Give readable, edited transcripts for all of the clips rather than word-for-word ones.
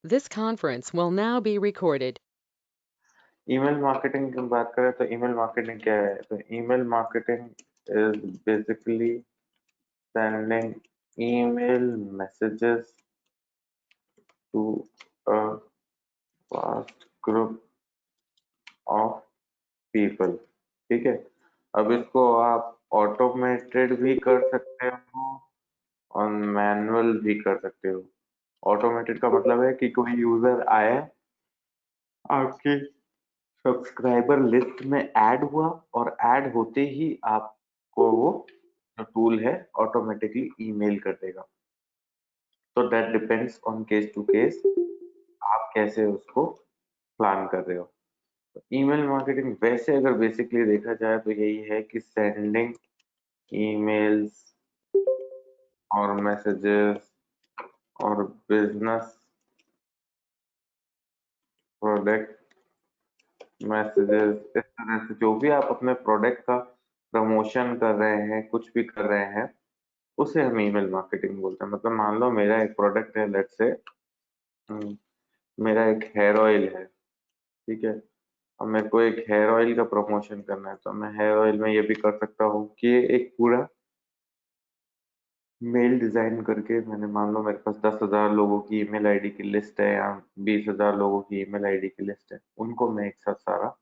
This conference will now be recorded. Email marketing की बात करें तो ईमेल मार्केटिंग क्या है? तो email marketing is basically sending email messages to a vast group of people. ठीक है, अब इसको आप ऑटोमेटेड भी कर सकते हो और मैनुअल भी कर सकते हो। ऑटोमेटेड का मतलब है कि कोई यूजर आया, आपकी सब्सक्राइबर लिस्ट में ऐड हुआ और ऐड होते ही आपको वो जो टूल है ऑटोमेटिकली ईमेल कर देगा। तो that depends on case to case, आप कैसे उसको प्लान कर रहे हो। तो ईमेल मार्केटिंग वैसे अगर बेसिकली देखा जाए तो यही है कि सेंडिंग ईमेल्स और मैसेजेस और बिजनेस प्रोडक्ट मैसेजेस, इस तरह से जो भी आप अपने प्रोडक्ट का प्रमोशन कर रहे हैं, कुछ भी कर रहे हैं, उसे हम ईमेल मार्केटिंग बोलते हैं। मतलब मान लो मेरा एक प्रोडक्ट है, लेट्स से मेरा एक हेयर ऑयल है, ठीक है। अब मेरे को एक हेयर ऑयल का प्रमोशन करना है, तो मैं हेयर ऑयल में ये भी कर सकता हूँ कि एक पूरा मेल डिजाइन करके, मैंने मान लो मेरे पास 10,000 लोगों की ईमेल आईडी की लिस्ट है या 20,000 लोगों की ईमेल आईडी की लिस्ट है, उनको मैं एक साथ सारा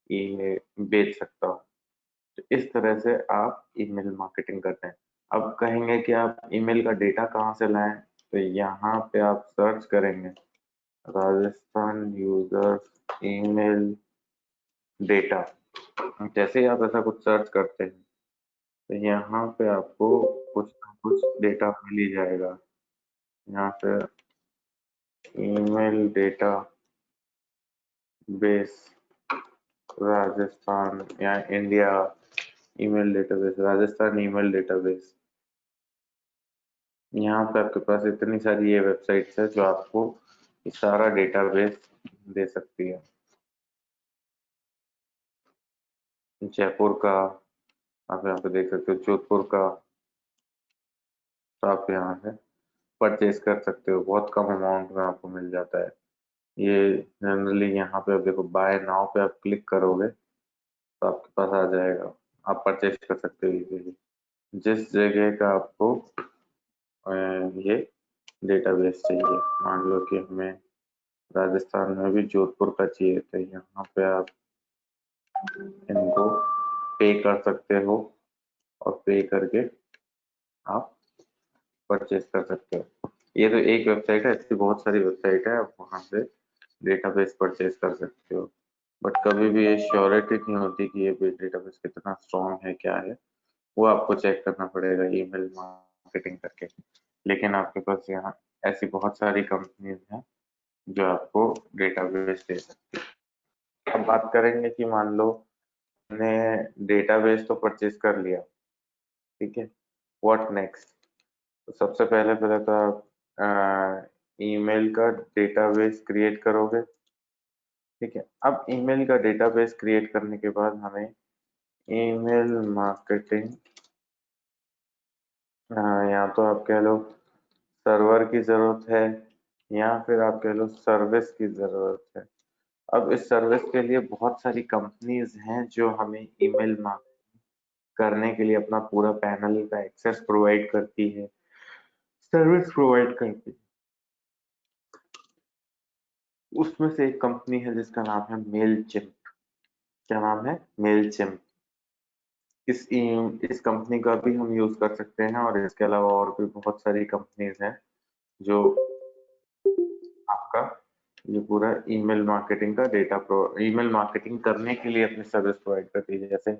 ईमेल बेच सकता हूँ। तो इस तरह से आप ईमेल मार्केटिंग करते हैं। अब कहेंगे कि आप ईमेल का डेटा कहाँ से लाएं, तो यहाँ पे आप सर्च करेंगे राजस्थान यूजर्स ईमेल डेटा। जैसे ही आप ऐसा कुछ सर्च करते हैं तो यहाँ पे आपको कुछ ना कुछ डेटा मिल ही जाएगा। यहाँ पे ईमेल डेटा बेस राजस्थान या India email database, Rajasthan email database, यहाँ पे आपके पास इतनी सारी ये वेबसाइट्स है जो आपको ये सारा डेटाबेस दे सकती है। जयपुर का आप यहाँ पे देख सकते हो, जोधपुर का, तो आप यहाँ से परचेज कर सकते हो, बहुत कम अमाउंट में आपको मिल जाता है ये। जनरली यहाँ पे आप देखो, बाय नाउ पे आप क्लिक करोगे तो आपके पास आ जाएगा, आप परचेज कर सकते हो इजीली। जिस जगह का आपको ये डेटाबेस चाहिए, मान लो कि हमें राजस्थान में भी जोधपुर का चाहिए, तो यहाँ पे आप इनको पे कर सकते हो और पे करके आप परचेज कर सकते हो। ये तो एक वेबसाइट है, ऐसी बहुत सारी वेबसाइट है, आप वहाँ से डेटाबेस परचेज कर सकते हो। बट कभी भी ये श्योरिटी नहीं होती कि ये डेटाबेस कितना स्ट्रॉन्ग है, क्या है, वो आपको चेक करना पड़ेगा ईमेल मार्केटिंग करके। लेकिन आपके पास यहाँ ऐसी बहुत सारी कंपनीज हैं जो आपको डेटाबेस दे सकती है। अब बात करेंगे कि मान लो हमने डेटाबेस तो परचेज कर लिया, ठीक है, व्हाट नेक्स्ट। तो सबसे पहले पहले तो आप ईमेल का डेटाबेस क्रिएट करोगे, ठीक है। अब ईमेल का डेटाबेस क्रिएट करने के बाद हमें ईमेल मार्केटिंग, या तो आप कह लो सर्वर की जरूरत है या फिर आप कह लो सर्विस की जरूरत है। अब इस सर्विस के लिए बहुत सारी कंपनीज हैं जो हमें ईमेल मार्केटिंग करने के लिए अपना पूरा पैनल का एक्सेस प्रोवाइड करती है, सर्विस प्रोवाइड करती है। उसमें से एक कंपनी है जिसका नाम है मेलचिम्प। क्या नाम है? मेलचिम्प। इस कंपनी का भी हम यूज कर सकते हैं और इसके अलावा और भी बहुत सारी कंपनीज हैं जो आपका ये पूरा ईमेल मार्केटिंग का ईमेल मार्केटिंग करने के लिए अपनी सर्विस प्रोवाइड करती है। जैसे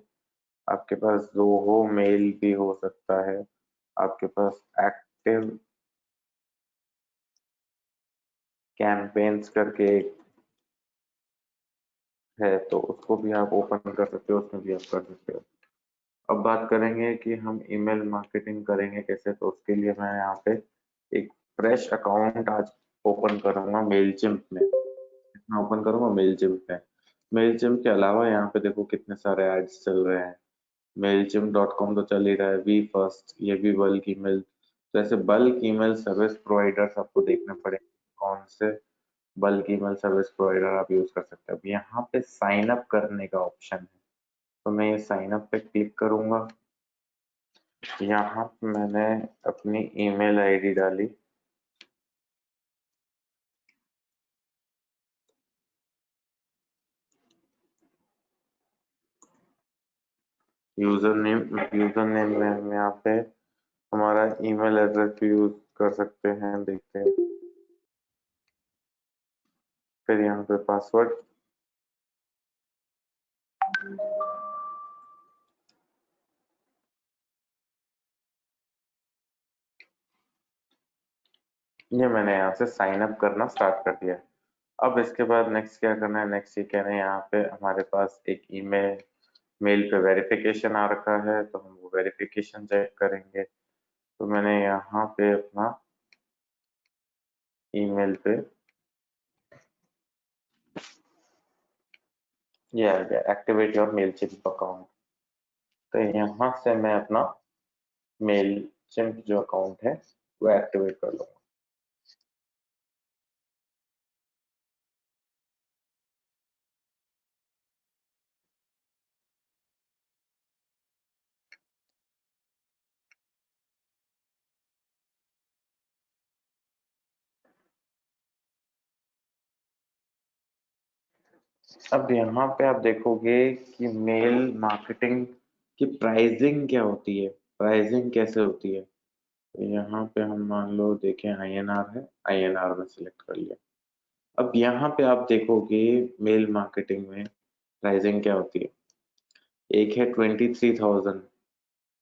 आपके पास ज़ोहो मेल भी हो सकता है, आपके पास एक्टिव कैंपेन्स करके एक है, तो उसको भी आप ओपन कर सकते हो, उसमें भी आप कर सकते हो। अब बात करेंगे कि हम ईमेल मार्केटिंग करेंगे कैसे, तो उसके लिए मैं यहाँ पे एक फ्रेश अकाउंट आज ओपन करूंगा मेलचिम्प में। मैं ओपन करूंगा मेलचिम्प में। मेलचिम्प के अलावा यहाँ पे देखो कितने सारे एड्स चल रहे हैं। मेलचिम्प.com तो चल ही रहा है, वी फर्स्ट, ये भी बल्क ईमेल। तो ऐसे बल्क ईमेल सर्विस प्रोवाइडर्स आपको देखने पड़ेंगे कौन से बल्क ईमेल सर्विस प्रोवाइडर आप यूज कर सकते हैं। अब यहाँ पे साइन अप करने का ऑप्शन है, तो मैं ये साइन अप पे क्लिक करूंगा। यहाँ पे मैंने अपनी ईमेल आईडी डाली, यूजर नेम में हम यहाँ पे हमारा ईमेल एड्रेस भी यूज कर सकते हैं, देखते हैं। फिर यहाँ पे पासवर्ड, ये मैंने यहाँ से साइन अप करना स्टार्ट कर दिया। अब इसके बाद नेक्स्ट क्या करना है, नेक्स्ट ये कहना है यहाँ पे हमारे पास एक मेल पे वेरिफिकेशन आ रखा है, तो हम वो वेरिफिकेशन चेक करेंगे। तो मैंने यहाँ पे अपना ईमेल पे ये आ गया, एक्टिवेट योर मेलचिम्प अकाउंट। तो यहाँ से मैं अपना मेलचिम्प जो अकाउंट है वो एक्टिवेट कर लूंगा। अब यहाँ पे आप देखोगे कि मेल मार्केटिंग की प्राइसिंग क्या होती है, प्राइसिंग कैसे होती है। तो यहाँ पे हम मान लो देखें INR है, INR में सिलेक्ट कर लिया। अब यहाँ पे आप देखोगे मेल मार्केटिंग में प्राइसिंग क्या होती है। एक है 23,000,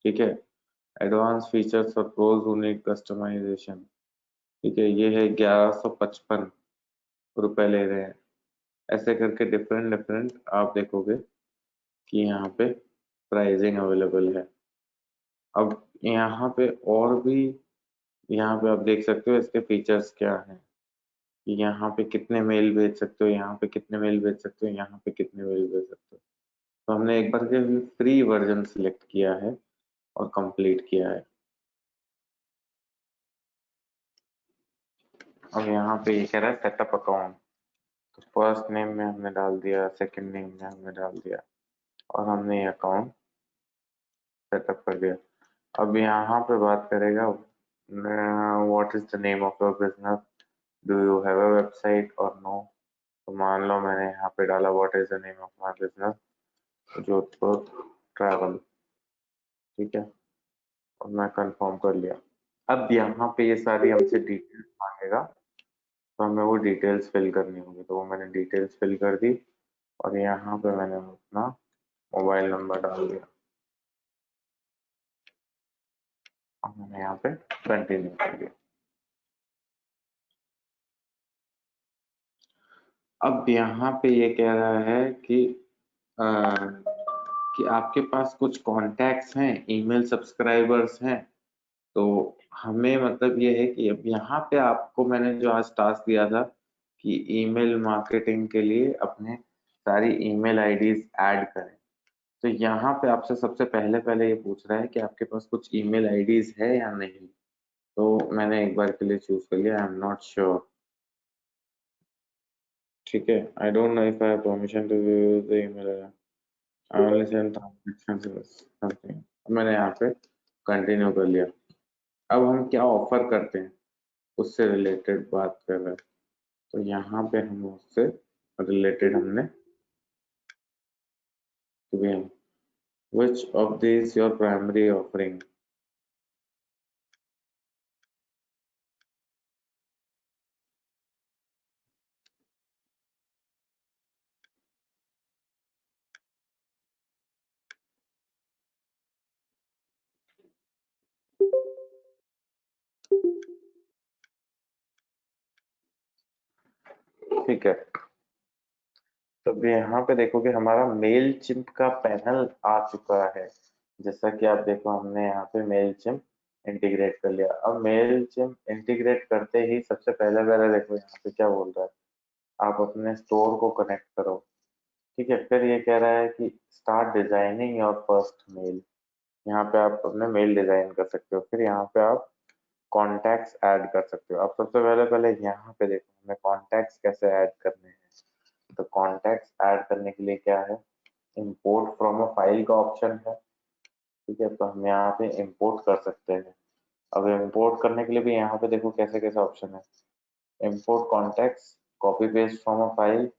ठीक है, advance features for pros who need customisation, ठीक है, ये है 1155 रुपए ले रहे हैं। ऐसे करके डिफरेंट डिफरेंट आप देखोगे कि यहाँ पे प्राइसिंग अवेलेबल है। अब यहाँ पे और भी, यहाँ पे आप देख सकते हो इसके फीचर्स क्या हैं, कि यहाँ पे कितने मेल भेज सकते हो, यहाँ पे कितने मेल भेज सकते हो, यहाँ पे कितने मेल भेज सकते हो। तो हमने एक बार के फ्री वर्जन सिलेक्ट किया है और कंप्लीट किया है। अब यहाँ पे ये कह रहा है सेटअप अकाउंट, तो फर्स्ट नेम में हमने डाल दिया, सेकंड नेम में हमने डाल दिया और हमने ये अकाउंट सेटअप कर दिया। अब यहाँ पे बात करेगा what is the name of your business, do you have a website और नो। तो मान लो मैंने यहाँ पे डाला what is the name of my business, Jodhpur travel, ठीक है, और मैं कंफर्म कर लिया। अब यहाँ पे ये सारी हमसे डिटेल्स मांगेगा, तो हमें वो डिटेल्स फिल करनी होगी, तो वो मैंने डिटेल्स फिल कर दी और यहाँ पे मैंने अपना मोबाइल नंबर डाल दिया और मैंने यहाँ पे कंटिन्यू कर दिया। अब यहाँ पे ये कह रहा है अ, कि आपके पास कुछ कॉन्टैक्ट्स हैं, ईमेल सब्सक्राइबर्स हैं। तो हमें मतलब ये है कि अब यहाँ पे आपको मैंने जो आज टास्क दिया था कि ईमेल मार्केटिंग के लिए अपने सारी ईमेल आईडीज ऐड करें। तो यहाँ पे आपसे सबसे पहले पहले ये पूछ रहा है कि आपके पास कुछ ईमेल आईडीज है या नहीं। तो मैंने एक बार के लिए चूज कर लिया, आई एम नॉट श्योर, ठीक है, I don't know if I have permission to use the email, I only send transactions something. मैंने यहाँ पे कंटिन्यू कर लिया। अब हम क्या ऑफर करते हैं उससे रिलेटेड बात कर रहे हैं, तो यहाँ पे हम उससे रिलेटेड हमने which of these your primary offering। ठीक है, तो अब यहाँ पे देखोगे हमारा मेल चिम्प का पैनल आ चुका है। जैसा कि आप देखो हमने यहाँ पे मेल चिम्प इंटीग्रेट कर लिया। अब मेल चिम्प इंटीग्रेट करते ही सबसे पहले पहले देखो यहाँ पे क्या बोल रहा है, आप अपने स्टोर को कनेक्ट करो, ठीक है। फिर ये कह रहा है कि start designing your first mail, यहाँ पे आप अपने मेल डिजाइन कर सकते हो। फिर यहाँ पे आप कॉन्टैक्ट्स ऐड कर सकते हो। अब सबसे पहले पहले यहाँ पे देखो हमें कॉन्टैक्ट्स कैसे ऐड करने हैं। तो कॉन्टैक्ट्स ऐड करने के लिए क्या है, इंपोर्ट फ्रॉम अ फाइल का ऑप्शन है। ठीक है, तो हम यहाँ पे इंपोर्ट कर सकते हैं। अब इंपोर्ट करने के लिए भी यहाँ पे देखो कैसे कैसे ऑप्शन है, import contacts, copy paste from a file,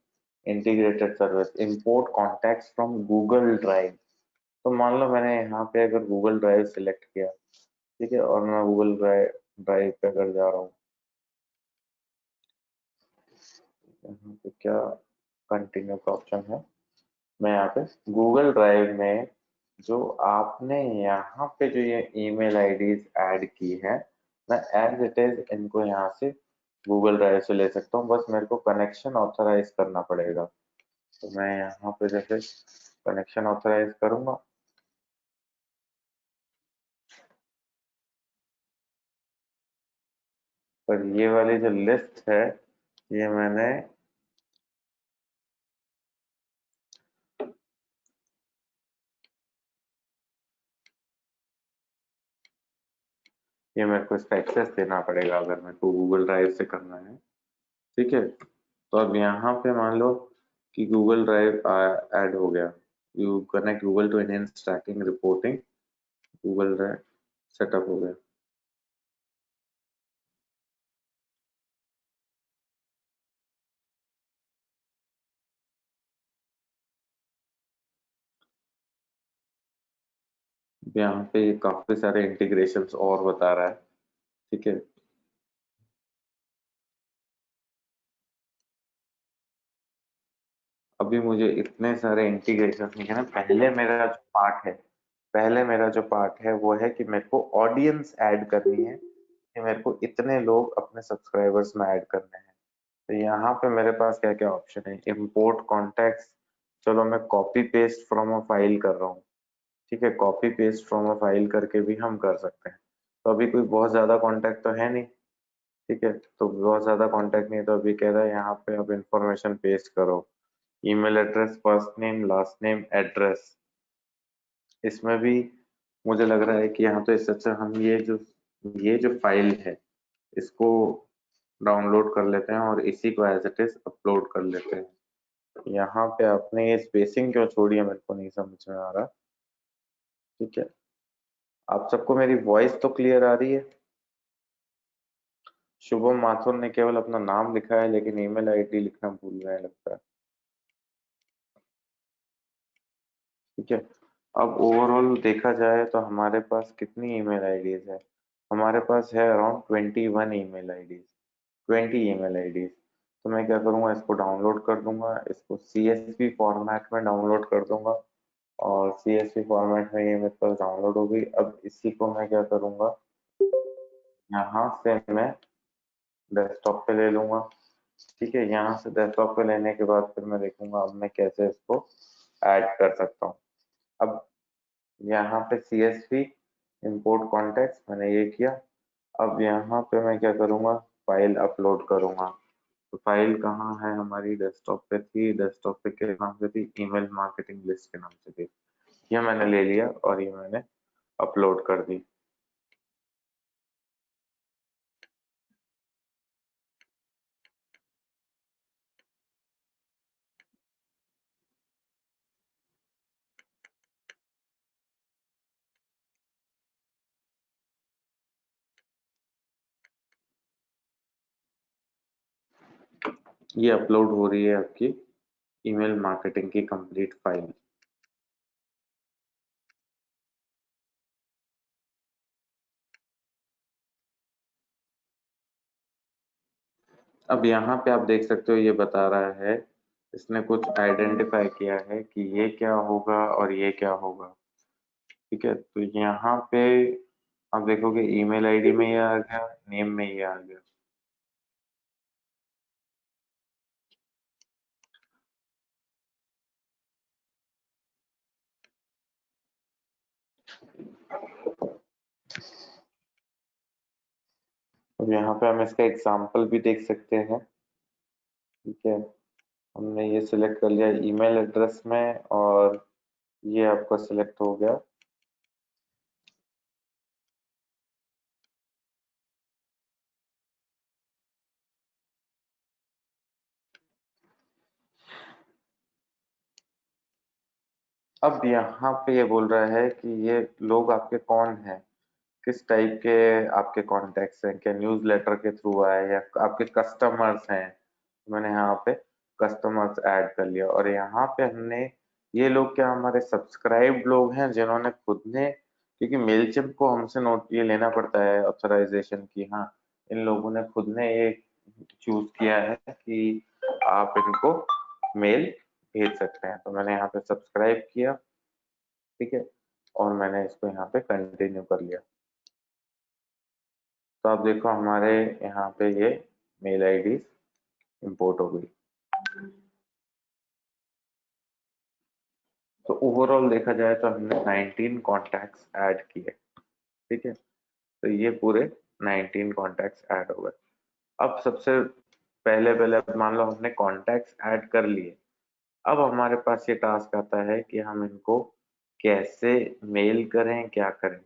integrated service, import contacts from Google drive. तो मान लो मैंने यहाँ पे अगर गूगल ड्राइव सिलेक्ट किया, ठीक है, और मैं गूगल ड्राइव पे अगर जा रहा हूँ, यहाँ पे क्या कंटिन्यू का ऑप्शन है, मैं यहाँ पे गूगल ड्राइव में जो आपने यहाँ पे जो ये ईमेल आईडीज ऐड की है, मैं एज इट इज इनको यहाँ से गूगल ड्राइव से ले सकता हूँ। बस मेरे को कनेक्शन ऑथराइज करना पड़ेगा। तो मैं यहाँ पे जैसे कनेक्शन ऑथराइज करूंगा, पर ये वाली जो लिस्ट है ये मैंने ये मेरे को इसका एक्सेस देना पड़ेगा अगर मेरे को गूगल ड्राइव से करना है। ठीक है, तो अब यहाँ पे मान लो कि गूगल ड्राइव ऐड हो गया, you connect Google to enhance tracking reporting, Google drive setup हो गया। यहाँ पे ये काफी सारे इंटीग्रेशंस और बता रहा है। ठीक है, अभी मुझे इतने सारे इंटीग्रेशंस नहीं है ना। पहले मेरा जो पार्ट है वो है कि मेरे को ऑडियंस ऐड करनी है, कि मेरे को इतने लोग अपने सब्सक्राइबर्स में ऐड करने हैं। तो यहाँ पे मेरे पास क्या क्या ऑप्शन है, इंपोर्ट कॉन्टैक्ट्स, चलो मैं copy paste from a file कर रहा हूँ। ठीक है, copy paste from a file करके भी हम कर सकते हैं। तो अभी कोई बहुत ज्यादा कॉन्टैक्ट तो है नहीं। ठीक है, तो बहुत ज्यादा कॉन्टैक्ट नहीं है, तो अभी कह रहा है यहाँ पे अब इंफॉर्मेशन पेस्ट करो, email address, first name, last name, address. इसमें भी मुझे लग रहा है कि यहाँ तो इससे अच्छा हम ये जो फाइल है इसको डाउनलोड कर लेते हैं और इसी को एज इट इज अपलोड कर लेते हैं। यहाँ पे आपने ये स्पेसिंग क्यों छोड़ी है मेरे को नहीं समझ में आ रहा। ठीक है, आप सबको मेरी वॉइस तो क्लियर आ रही है। शुभम माथुर ने केवल अपना नाम लिखा है लेकिन ईमेल आईडी लिखना भूल गए लगता है। ठीक है, अब ओवरऑल देखा जाए तो हमारे पास कितनी ईमेल आईडीज है, हमारे पास है around 21 email IDs, 20 email IDs. तो मैं क्या करूंगा, इसको डाउनलोड कर दूंगा, इसको सीएसवी फॉर्मेट में डाउनलोड कर दूंगा, और सीएसवी फॉर्मेट में ये मेरे पास डाउनलोड हो गई। अब इसी को मैं क्या करूंगा, यहाँ से मैं डेस्कटॉप पे ले लूंगा। ठीक है, यहाँ से डेस्कटॉप पे लेने के बाद फिर मैं देखूंगा अब मैं कैसे इसको ऐड कर सकता हूँ। अब यहाँ पे CSV इंपोर्ट कॉन्टेक्ट्स मैंने ये किया। अब यहाँ पे मैं क्या करूँगा, फाइल अपलोड करूँगा। तो फाइल कहाँ है हमारी, डेस्कटॉप पे थी, डेस्कटॉप पे के नाम से थी, ईमेल मार्केटिंग लिस्ट के नाम से थी। ये मैंने ले लिया और ये मैंने अपलोड कर दी। ये अपलोड हो रही है आपकी ईमेल मार्केटिंग की कंप्लीट फाइल। अब यहाँ पे आप देख सकते हो ये बता रहा है, इसने कुछ आइडेंटिफाई किया है कि ये क्या होगा और ये क्या होगा। ठीक है, तो यहाँ पे आप देखोगे ईमेल आईडी में ये आ गया, नेम में ये आ गया। अब यहाँ पे हम इसका एग्जाम्पल भी देख सकते हैं। ठीक है, हमने ये सिलेक्ट कर लिया ईमेल एड्रेस में, और ये आपका सिलेक्ट हो गया। अब यहाँ पे ये बोल रहा है कि ये लोग आपके कौन हैं, किस टाइप के आपके कॉन्टेक्ट्स हैं, क्या न्यूज़ लेटर के थ्रू आए या आपके कस्टमर्स हैं। मैंने यहाँ पे कस्टमर्स ऐड कर लिया और यहाँ पे हमने ये लोग क्या हमारे सब्सक्राइब्ड लोग हैं जिन्होंने खुद ने, क्योंकि मेलचिम्प को हमसे नोट ये लेना पड़ता है ऑथराइजेशन की, हाँ इन लोगों ने खुद ने ये चूज किया है कि आप इनको मेल भेज सकते हैं। तो मैंने यहाँ पे सब्सक्राइब किया, ठीक है, और मैंने इसको यहाँ पे कंटिन्यू कर लिया। तो आप देखो हमारे यहाँ पे ये मेल आईडी इंपोर्ट हो गई। तो ओवरऑल देखा जाए तो हमने 19 कॉन्टैक्ट्स ऐड किए, ठीक है। तो ये पूरे 19 कॉन्टैक्ट्स ऐड हो गए। अब सबसे पहले पहले मान लो हमने कॉन्टैक्ट्स ऐड कर लिए, अब हमारे पास ये टास्क आता है कि हम इनको कैसे मेल करें, क्या करें।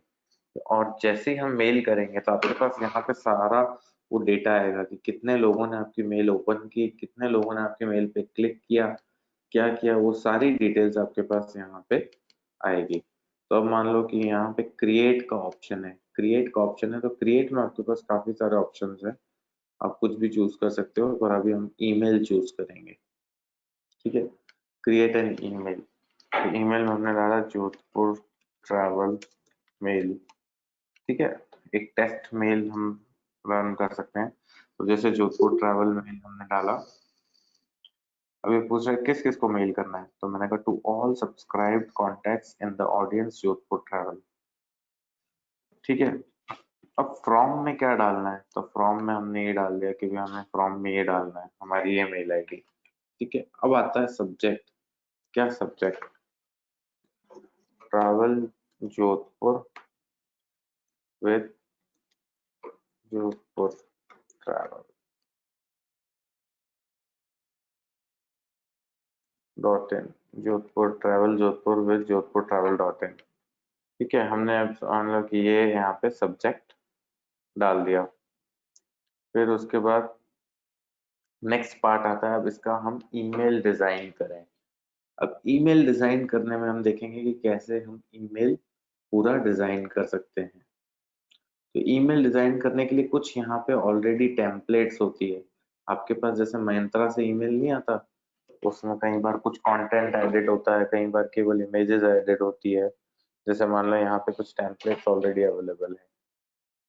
और जैसे ही हम मेल करेंगे तो आपके पास यहाँ पे सारा वो डेटा आएगा कि कितने लोगों ने आपकी मेल ओपन की, कितने लोगों ने आपकी मेल पे क्लिक किया, क्या किया, वो सारी डिटेल्स आपके पास यहाँ पे आएगी। तो अब मान लो कि यहाँ पे क्रिएट का ऑप्शन है, क्रिएट का ऑप्शन है, तो क्रिएट में आपके पास काफी सारे ऑप्शंस हैं, आप कुछ भी चूज कर सकते हो। और अभी हम ईमेल चूज करेंगे, ठीक है। क्रिएट एन ईमेल, तो ईमेल में हमने डाला जोधपुर ट्रैवल मेल, ठीक है। एक टेस्ट मेल हम रन कर सकते हैं। तो जैसे जोधपुर ट्रैवल मेल हमने डाला, अभी पूछ रहा है किस किस को मेल करना है, तो मैंने कहा to all subscribed contacts in the audience Jodhpur travel, ठीक है। अब फ्रॉम में क्या डालना है, तो फ्रॉम में हमने ये डाल दिया कि भी हमें फ्रॉम में ये डालना है हमारी ये मेल आईडी, ठीक है। अब आता है सब्जेक्ट, क्या subject, travel Jodhpur with Jodhpur travel dot in, Jodhpur travel Jodhpur with Jodhpur travel dot in, ठीक है। हमने अब मान लो कि ये यहाँ पे सब्जेक्ट डाल दिया। फिर उसके बाद नेक्स्ट पार्ट आता है, अब इसका हम ईमेल डिजाइन करें। अब ईमेल डिजाइन करने में हम देखेंगे कि कैसे हम ईमेल पूरा डिजाइन कर सकते हैं। तो ईमेल डिजाइन करने के लिए कुछ यहाँ पे ऑलरेडी टेम्पलेट्स होती है आपके पास, जैसे Myntra से ईमेल नहीं आता, उसमें कई बार कुछ कंटेंट एडिट होता है, कई बार केवल इमेजेस एडिट होती है। जैसे मान लो यहाँ पे कुछ टेम्पलेट्स ऑलरेडी अवेलेबल है,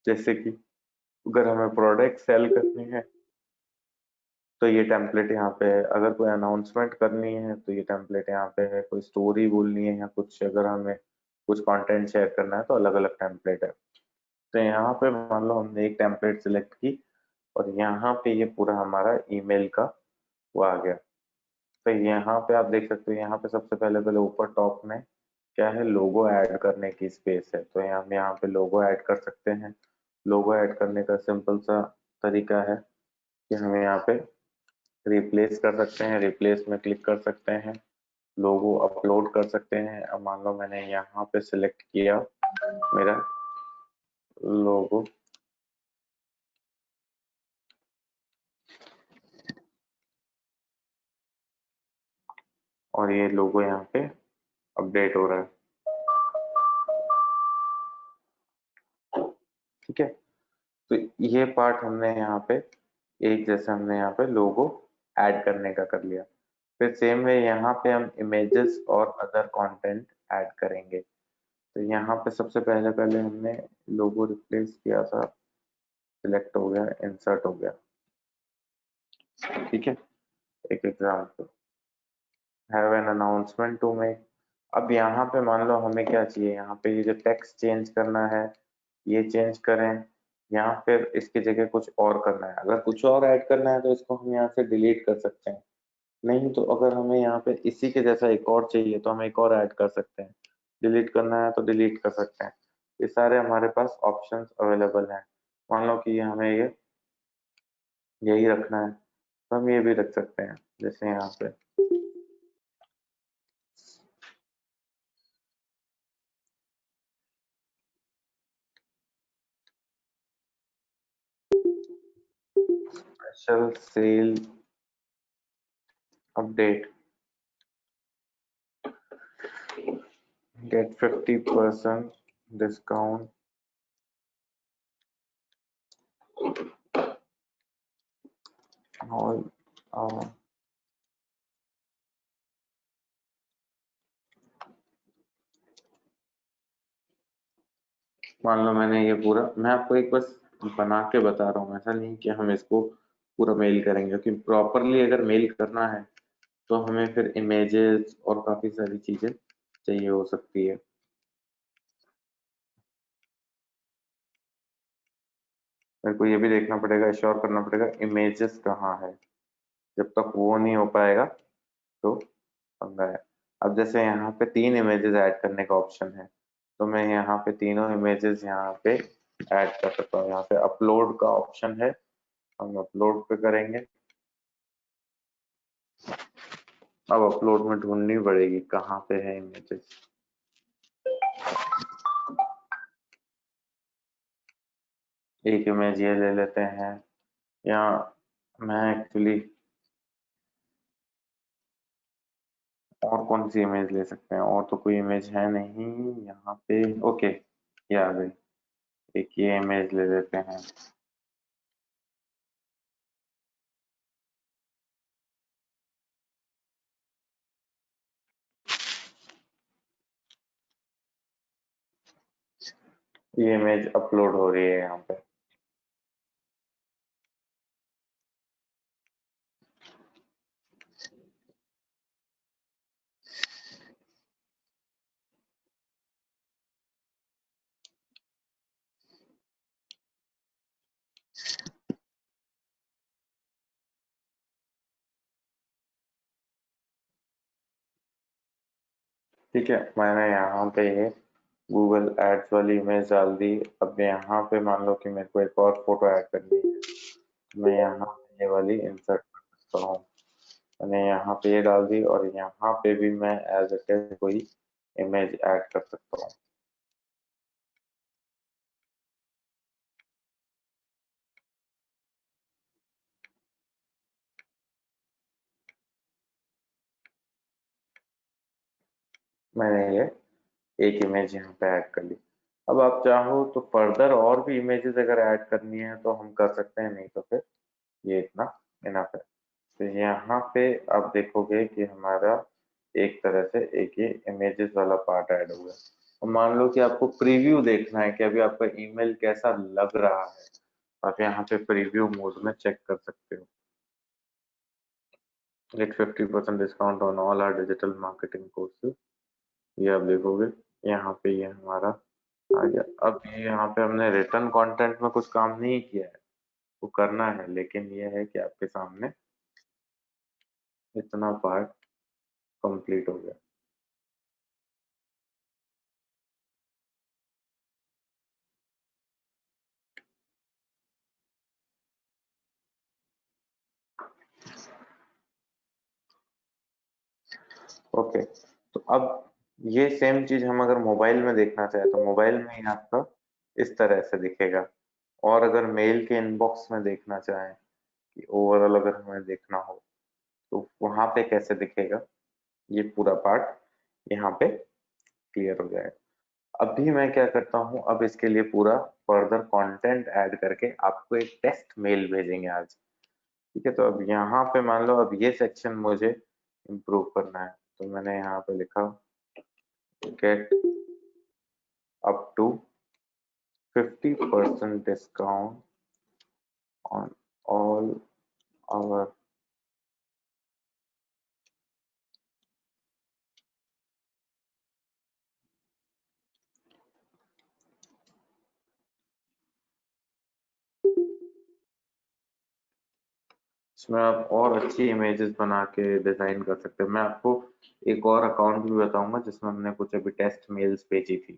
जैसे कि अगर हमें प्रोडक्ट सेल करनी है तो ये टेम्पलेट यहाँ पे है, अगर कोई अनाउंसमेंट करनी है तो ये टेम्पलेट यहाँ पे है, कोई स्टोरी बोलनी है या कुछ अगर हमें कुछ कंटेंट शेयर करना है तो अलग अलग टेम्पलेट है। तो यहाँ पे मान लो हमने एक टेम्पलेट सिलेक्ट की और यहाँ पे ये पूरा हमारा ईमेल का वो आ गया। तो यहाँ पे आप देख सकते हो, यहाँ पे सबसे पहले पहले ऊपर टॉप में क्या है, लोगो ऐड करने की स्पेस है। तो हम यहाँ पे लोगो ऐड कर सकते हैं। लोगो ऐड करने का सिंपल सा तरीका है कि हम यहाँ पे रिप्लेस कर सकते हैं, रिप्लेस में क्लिक कर सकते हैं, लोगो अपलोड कर सकते हैं। अब मान लो मैंने यहाँ पे सिलेक्ट किया मेरा लोगो, और ये लोगो यहाँ पे अपडेट हो रहा है, ठीक है। तो ये पार्ट हमने यहाँ पे एक जैसे हमने यहाँ पे लोगो ऐड करने का कर लिया। फिर सेम वे यहाँ पे हम इमेजेस और अदर कंटेंट ऐड करेंगे। तो यहाँ पे सबसे पहले पहले हमने लोगो रिप्लेस किया था, सिलेक्ट हो गया, इंसर्ट हो गया, ठीक है। एक example, have an announcement to make. अब यहाँ पे मान लो हमें क्या चाहिए, यहाँ पे ये जो टेक्स्ट चेंज करना है ये चेंज करें, या फिर इसकी जगह कुछ और करना है। अगर कुछ और ऐड करना है तो इसको हम यहाँ से डिलीट कर सकते हैं, नहीं तो अगर हमें यहाँ पे इसी के जैसा एक और चाहिए तो हम एक और ऐड कर सकते हैं, डिलीट करना है तो डिलीट कर सकते हैं। ये सारे हमारे पास ऑप्शंस अवेलेबल हैं। मान लो कि हमें ये यही रखना है तो हम ये भी रख सकते हैं, जैसे यहाँ पे special sale update, get 50% discount all मान लो मैंने ये पूरा, मैं आपको एक बस बना के बता रहा हूँ, ऐसा नहीं कि हम इसको पूरा मेल करेंगे, क्योंकि प्रॉपरली अगर मेल करना है तो हमें फिर इमेजेस और काफी सारी चीजें चाहिए हो सकती है। मेरे को ये भी देखना पड़ेगा, श्योर करना पड़ेगा इमेजेस कहाँ है। जब तक वो नहीं हो पाएगा तो पंगा है। अब जैसे यहाँ पे 3 इमेजेस ऐड करने का ऑप्शन है, तो मैं यहाँ पे तीनों इमेजेस यहाँ पे ऐड कर सकता हूँ। यहाँ पे अपलोड का ऑप्शन है, हम अपलोड पे करेंगे। अब अपलोड में ढूंढनी पड़ेगी कहाँ पे है इमेजेस। एक इमेज ये ले लेते हैं, या मैं एक्चुअली और कौन सी इमेज ले सकते हैं, और तो कोई इमेज है नहीं यहाँ पे। ओके, ये आ गई, एक ये इमेज ले लेते हैं। ये इमेज अपलोड हो रही है यहाँ पे। ठीक है, मैंने यहाँ पे ये गूगल एड्स वाली इमेज डाल दी। अब यहाँ पे मान लो कि मेरे को एक और फोटो ऐड करनी है, तो मैं यहाँ पे ये वाली इंसर्ट कर सकता हूँ। मैंने यहाँ पे ये डाल दी, और यहाँ पे भी मैं एज इट इज कोई इमेज ऐड कर सकता हूँ। मैंने ये एक इमेज यहाँ पे ऐड कर ली। अब आप चाहो तो फर्दर और भी इमेजेस अगर ऐड करनी है तो हम कर सकते हैं, नहीं तो फिर ये इतना इनफ है। तो यहाँ पे आप देखोगे कि हमारा एक तरह से एक ये इमेजेस वाला पार्ट ऐड हो गया। और मान लो कि आपको प्रीव्यू देखना है कि अभी आपका ईमेल कैसा लग रहा है, आप यहाँ पे प्रीव्यू मोड में चेक कर सकते हो। Get 50% discount on all our digital marketing courses, ये आप देखोगे यहाँ पे ये हमारा आ गया। अब ये यहाँ पे हमने रिटर्न कंटेंट में कुछ काम नहीं किया है, वो करना है, लेकिन ये है कि आपके सामने इतना पार्ट कंप्लीट हो गया। ओके, तो अब ये सेम चीज हम अगर मोबाइल में देखना चाहे तो मोबाइल में ही आपका इस तरह से दिखेगा। और अगर मेल के इनबॉक्स में देखना चाहें कि ओवरऑल अगर हमें देखना हो तो वहां पे कैसे दिखेगा, ये पूरा पार्ट यहाँ पे क्लियर हो जाएगा। अभी मैं क्या करता हूँ, अब इसके लिए पूरा फर्दर कंटेंट ऐड करके आपको एक टेस्ट मेल भेजेंगे आज। ठीक है, तो अब यहाँ पे मान लो अब ये सेक्शन मुझे इम्प्रूव करना है, तो मैंने यहाँ पे लिखा get up to 50% discount on all our. इसमें आप और अच्छी इमेजेस बना के डिजाइन कर सकते हैं। मैं आपको एक और अकाउंट भी बताऊंगा जिसमें हमने कुछ अभी टेस्ट मेल्स भेजी थी,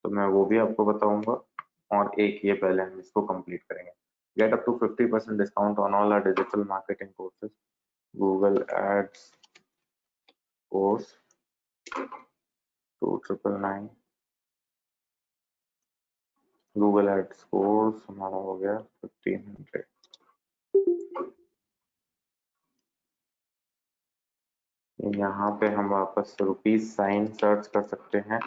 तो मैं वो भी आपको बताऊंगा। और एक ये पहले हम इसको कंप्लीट करेंगे। Get up to 50% discount on all our digital marketing courses, Google ads course 2999। Google ads course हमारा हो गया 1500। यहाँ पे हम वापस रुपीज साइन सर्च कर सकते हैं।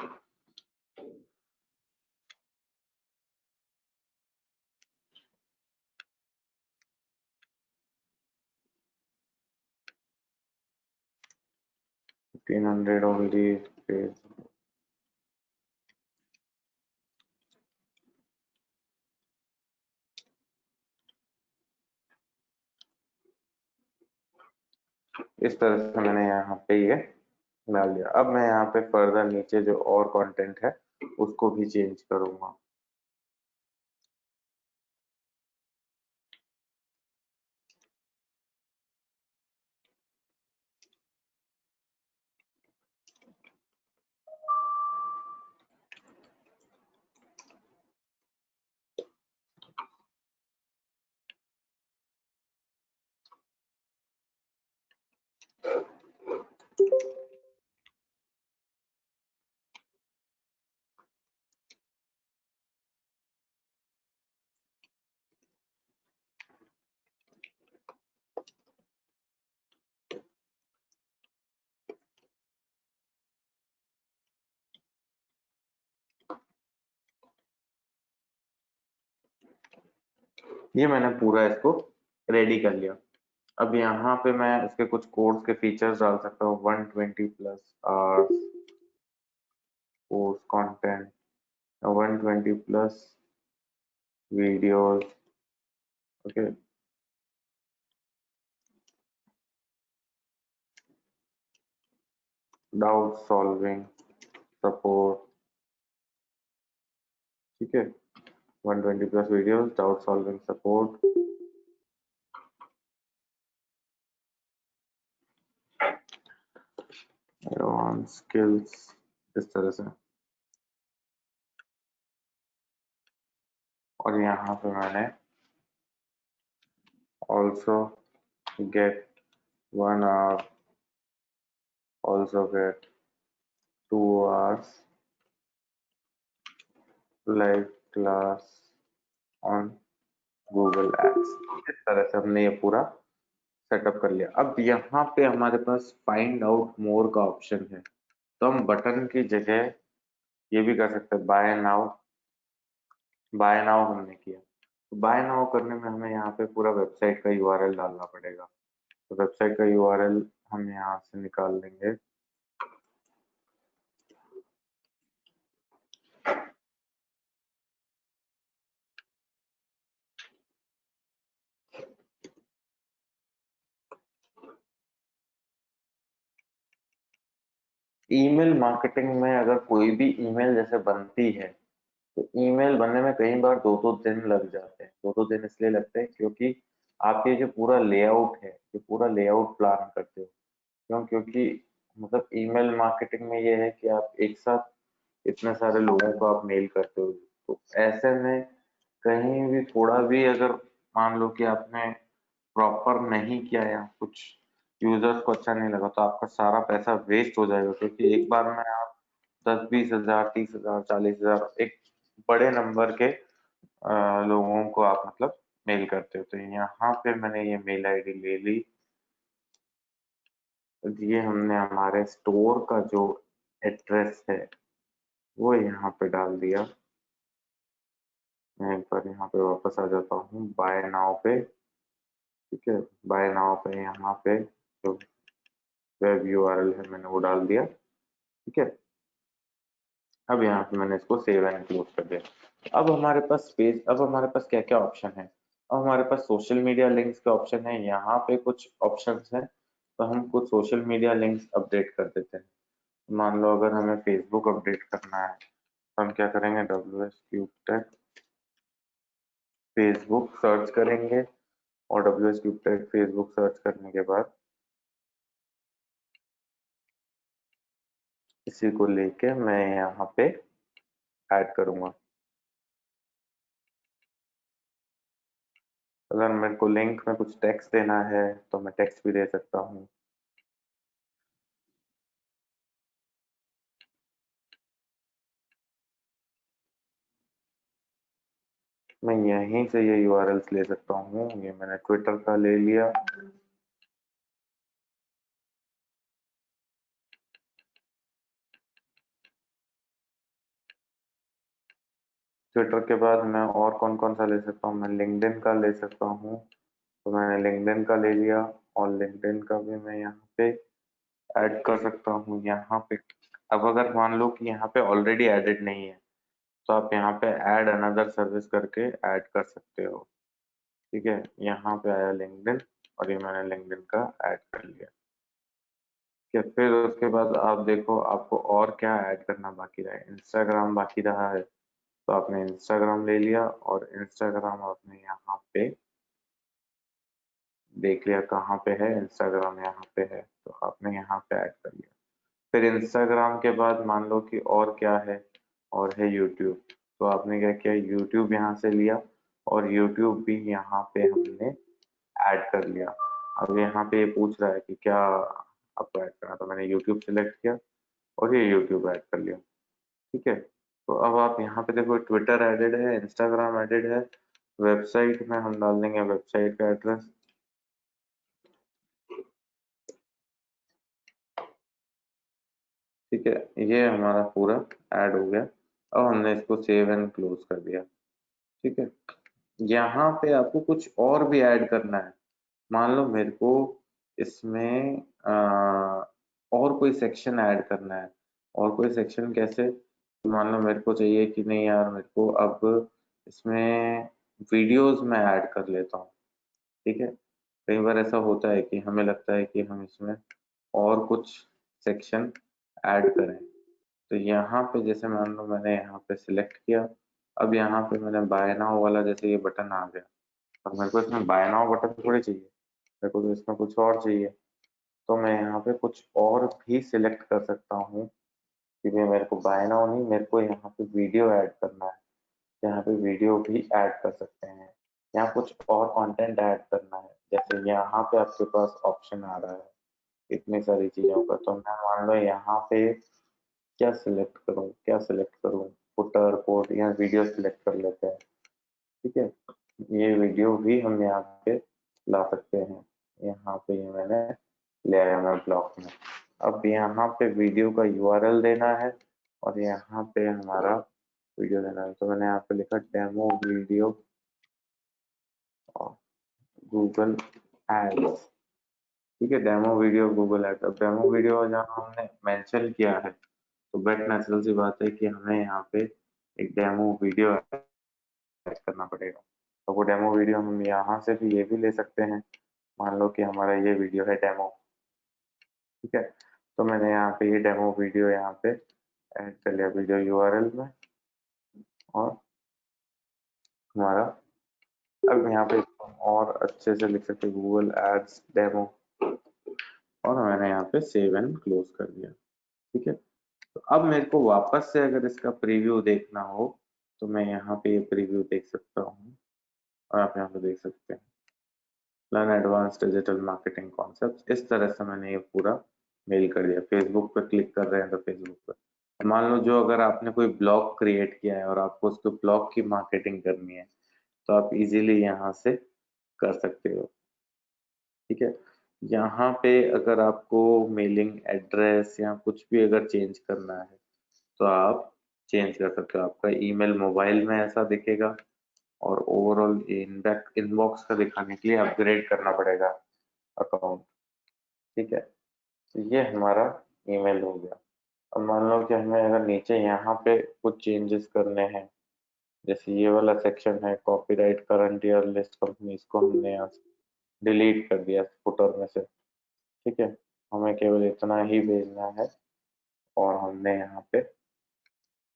$1500 only pays। इस तरह से मैंने यहाँ पे ये डाल दिया। अब मैं यहाँ पे फर्दर नीचे जो और कंटेंट है उसको भी चेंज करूंगा। ये मैंने पूरा इसको रेडी कर लिया। अब यहाँ पे मैं इसके कुछ कोर्स के फीचर्स डाल सकता हूँ। 120 plus hours course content, 120 plus videos. Okay, doubt solving support. ठीक है, 120 plus videos, doubt solving support, advance skills, इस तरह से। और यहाँ पे मैंने also get 1 hour, also get 2 hours live class on Google apps. इस तरह से हमने ये पूरा सेटअप कर लिया। अब यहाँ पे हमारे पास फाइंड आउट मोर का ऑप्शन है, तो हम बटन की जगह ये भी कर सकते हैं। बाय नाउ, बाय नाउ हमने किया, तो बाय नाउ करने में हमें यहाँ पे पूरा वेबसाइट का यूआरएल डालना पड़ेगा। तो वेबसाइट का यूआरएल हम यहाँ से निकाल लेंगे। ईमेल मार्केटिंग में अगर कोई भी ईमेल जैसे बनती है, तो ईमेल बनने में कई बार 2-2 दिन लग जाते हैं। 2-2 दिन इसलिए लगते हैं क्योंकि आप ये जो पूरा लेआउट है, ये पूरा लेआउट प्लान करते हो। क्यों? क्योंकि मतलब ईमेल मार्केटिंग में ये है कि आप एक साथ इतने सारे लोगों को आप मेल करते हो, तो ऐसे में कहीं भी थोड़ा भी अगर मान लो कि आपने प्रॉपर नहीं किया या कुछ यूजर्स को अच्छा नहीं लगा, तो आपका सारा पैसा वेस्ट हो जाएगा। क्योंकि एक बार में आप 10-20 हजार, 30 हजार, 40 हजार, एक बड़े नंबर के लोगों को आप मतलब मेल करते हो। तो यहाँ पे मैंने ये मेल आईडी ले ली, ये हमने हमारे स्टोर का जो एड्रेस है वो यहाँ पे डाल दिया। मैं एक बार यहाँ पे वापस आ जाता हूँ बाय नाउ पे। ठीक है, बाय नाउ पे यहाँ पे जो वेब यूआरएल है मैंने वो डाल दिया। ठीक है, अब यहाँ पे मैंने इसको सेव एंड क्लोज कर दिया। अब हमारे पास पेज, अब हमारे पास क्या क्या ऑप्शन है। अब हमारे पास सोशल मीडिया लिंक्स के ऑप्शन है। यहाँ पे कुछ ऑप्शंस हैं, तो हम कुछ सोशल मीडिया लिंक्स अपडेट कर देते हैं। मान लो अगर हमें फेसबुक अपडेट करना है, तो हम क्या करेंगे, WS cube tech Facebook search करेंगे, और WS cube tech Facebook search करने के बाद इसी को लेके मैं यहाँ पे ऐड करूंगा। अगर मेरे को लिंक में कुछ टेक्स्ट देना है तो मैं टेक्स्ट भी दे सकता हूँ। मैं यहीं से ये यूआरएल्स ले सकता हूँ। ये मैंने ट्विटर का ले लिया, ट्विटर के बाद मैं और कौन कौन सा ले सकता हूँ, मैं लिंक्डइन का ले सकता हूँ। तो मैंने लिंक्डइन का ले लिया, और लिंक्डइन का भी मैं यहाँ पे ऐड कर सकता हूँ यहाँ पे। अब अगर मान लो कि यहाँ पे ऑलरेडी एडेड नहीं है, तो आप यहाँ पे ऐड अनदर सर्विस करके ऐड कर सकते हो। ठीक है, यहाँ पे आया लिंक्डइन, और ये मैंने लिंक्डइन का ऐड कर लिया। कि फिर उसके बाद आप देखो आपको और क्या ऐड करना बाकी रहा है। इंस्टाग्राम बाकी रहा है, तो आपने इंस्टाग्राम ले लिया, और इंस्टाग्राम आपने यहाँ पे देख लिया कहाँ पे है, इंस्टाग्राम यहाँ पे है, तो आपने यहाँ पे ऐड कर लिया। फिर इंस्टाग्राम के बाद मान लो कि और क्या है, और है यूट्यूब। तो आपने क्या किया, यूट्यूब यहाँ से लिया, और यूट्यूब भी यहाँ पे हमने ऐड कर लिया। अब यहाँ पे ये पूछ रहा है कि क्या आपको ऐड करना, तो मैंने यूट्यूब सिलेक्ट किया, और ये यूट्यूब ऐड कर लिया। ठीक है, तो अब आप यहाँ पे देखो ट्विटर एडेड है, इंस्टाग्राम एडेड है, वेबसाइट में हम डाल देंगे वेबसाइट का एड्रेस। ठीक है, ये हमारा पूरा ऐड हो गया। अब हमने इसको सेव एंड क्लोज कर दिया। ठीक है, यहाँ पे आपको कुछ और भी ऐड करना है। मान लो मेरे को इसमें और कोई सेक्शन ऐड करना है। और कोई सेक्शन कैसे, मान लो मेरे को चाहिए कि नहीं यार, मेरे को अब इसमें वीडियोस में ऐड कर लेता हूँ। ठीक है, कई बार ऐसा होता है कि हमें लगता है कि हम इसमें और कुछ सेक्शन ऐड करें। तो यहाँ पे जैसे मान लो मैंने यहाँ पे सिलेक्ट किया, अब यहाँ पे मैंने बाय नाउ वाला जैसे ये बटन आ गया, अब मेरे को इसमें बाय नाउ बटन थोड़ी चाहिए, मेरे को तो इसमें कुछ और चाहिए। तो मैं यहाँ पे कुछ और भी सिलेक्ट कर सकता हूँ कि भाई मेरे को बाय नाउ नहीं, मेरे को यहाँ पे वीडियो ऐड करना है, यहाँ पे वीडियो भी ऐड कर सकते हैं। यहाँ कुछ और कंटेंट ऐड करना है, जैसे यहाँ पे आपके पास ऑप्शन आ रहा है इतनी सारी चीजों का। तो मैं मान लो यहाँ पे क्या सिलेक्ट करूँ, क्या सिलेक्ट करूँ, फुटर कोड या वीडियो सिलेक्ट कर लेते हैं। ठीक है, ये वीडियो भी हम यहाँ पे ला सकते हैं। यहाँ पे ये मैंने ले आया मैं ब्लॉक में। अब यहाँ पे वीडियो का यूआरएल देना है, और यहाँ पे हमारा वीडियो देना है। तो मैंने यहाँ पे लिखा डेमो वीडियो और गूगल एड्स। ठीक है, डेमो वीडियो गूगल एड्स। अब डेमो वीडियो जहाँ हमने मेंशन किया है, तो बेट नेचुरल सी बात है कि हमें यहाँ पे एक डेमो वीडियो ऐड करना पड़ेगा। तो वो डेमो वीडियो हम यहाँ से भी ये भी ले सकते हैं। मान लो कि हमारा ये वीडियो है डेमो। ठीक है, तो मैंने यहाँ पे ये डेमो वीडियो यहाँ पे ऐड कर लिया वीडियो यूआरएल में, और हमारा अब यहाँ पे और अच्छे से लिख सकते गूगल एड्स डेमो, और मैंने यहाँ पे सेव एंड क्लोज कर दिया। ठीक है, तो अब मेरे को वापस से अगर इसका प्रीव्यू देखना हो, तो मैं यहाँ पे ये प्रीव्यू देख सकता हूँ, और आप यहाँ पे देख सकते हैं learn advance digital marketing concept. इस तरह से मैंने ये पूरा मेल कर दिया। फेसबुक पर क्लिक कर रहे हैं तो फेसबुक पर, मान लो जो अगर आपने कोई ब्लॉग क्रिएट किया है और आपको उसके ब्लॉग की मार्केटिंग करनी है, तो आप इजीली यहाँ से कर सकते हो। ठीक है, यहाँ पे अगर आपको मेलिंग एड्रेस या कुछ भी अगर चेंज करना है, तो आप चेंज कर सकते हो। आपका ईमेल मोबाइल में ऐसा दिखेगा, और ओवरऑल इनबॉक्स का दिखाने के लिए अपग्रेड करना पड़ेगा अकाउंट। ठीक है, तो ये हमारा ईमेल हो गया। अब मान लो कि हमें अगर नीचे यहाँ पे कुछ चेंजेस करने हैं, जैसे ये वाला सेक्शन है copyright current year list companies को हमने यहाँ से डिलीट कर दिया फुटर में से। ठीक है, हमें केवल इतना ही भेजना है, और हमने यहाँ पे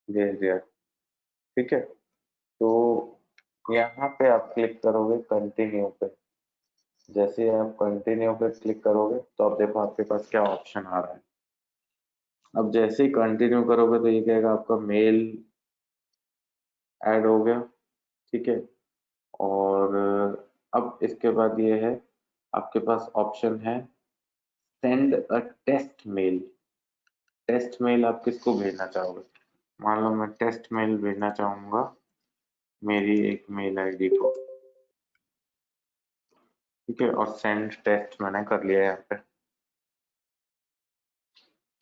भेज दिया। ठीक है, तो यहाँ पे आप क्लिक करोगे कंटिन्यू पे। जैसे ही आप कंटिन्यू पे क्लिक करोगे, तो आप देखो आपके पास क्या ऑप्शन आ रहा है। अब जैसे ही कंटिन्यू करोगे, तो ये कहेगा आपका मेल ऐड हो गया। ठीक है, और अब इसके बाद ये है, आपके पास ऑप्शन है send a test mail. Test mail आप किसको भेजना चाहोगे, मान लो मैं टेस्ट मेल भेजना चाहूंगा मेरी एक मेल आईडी को। ठीक है, और सेंड टेस्ट मैंने कर लिया यहाँ पे।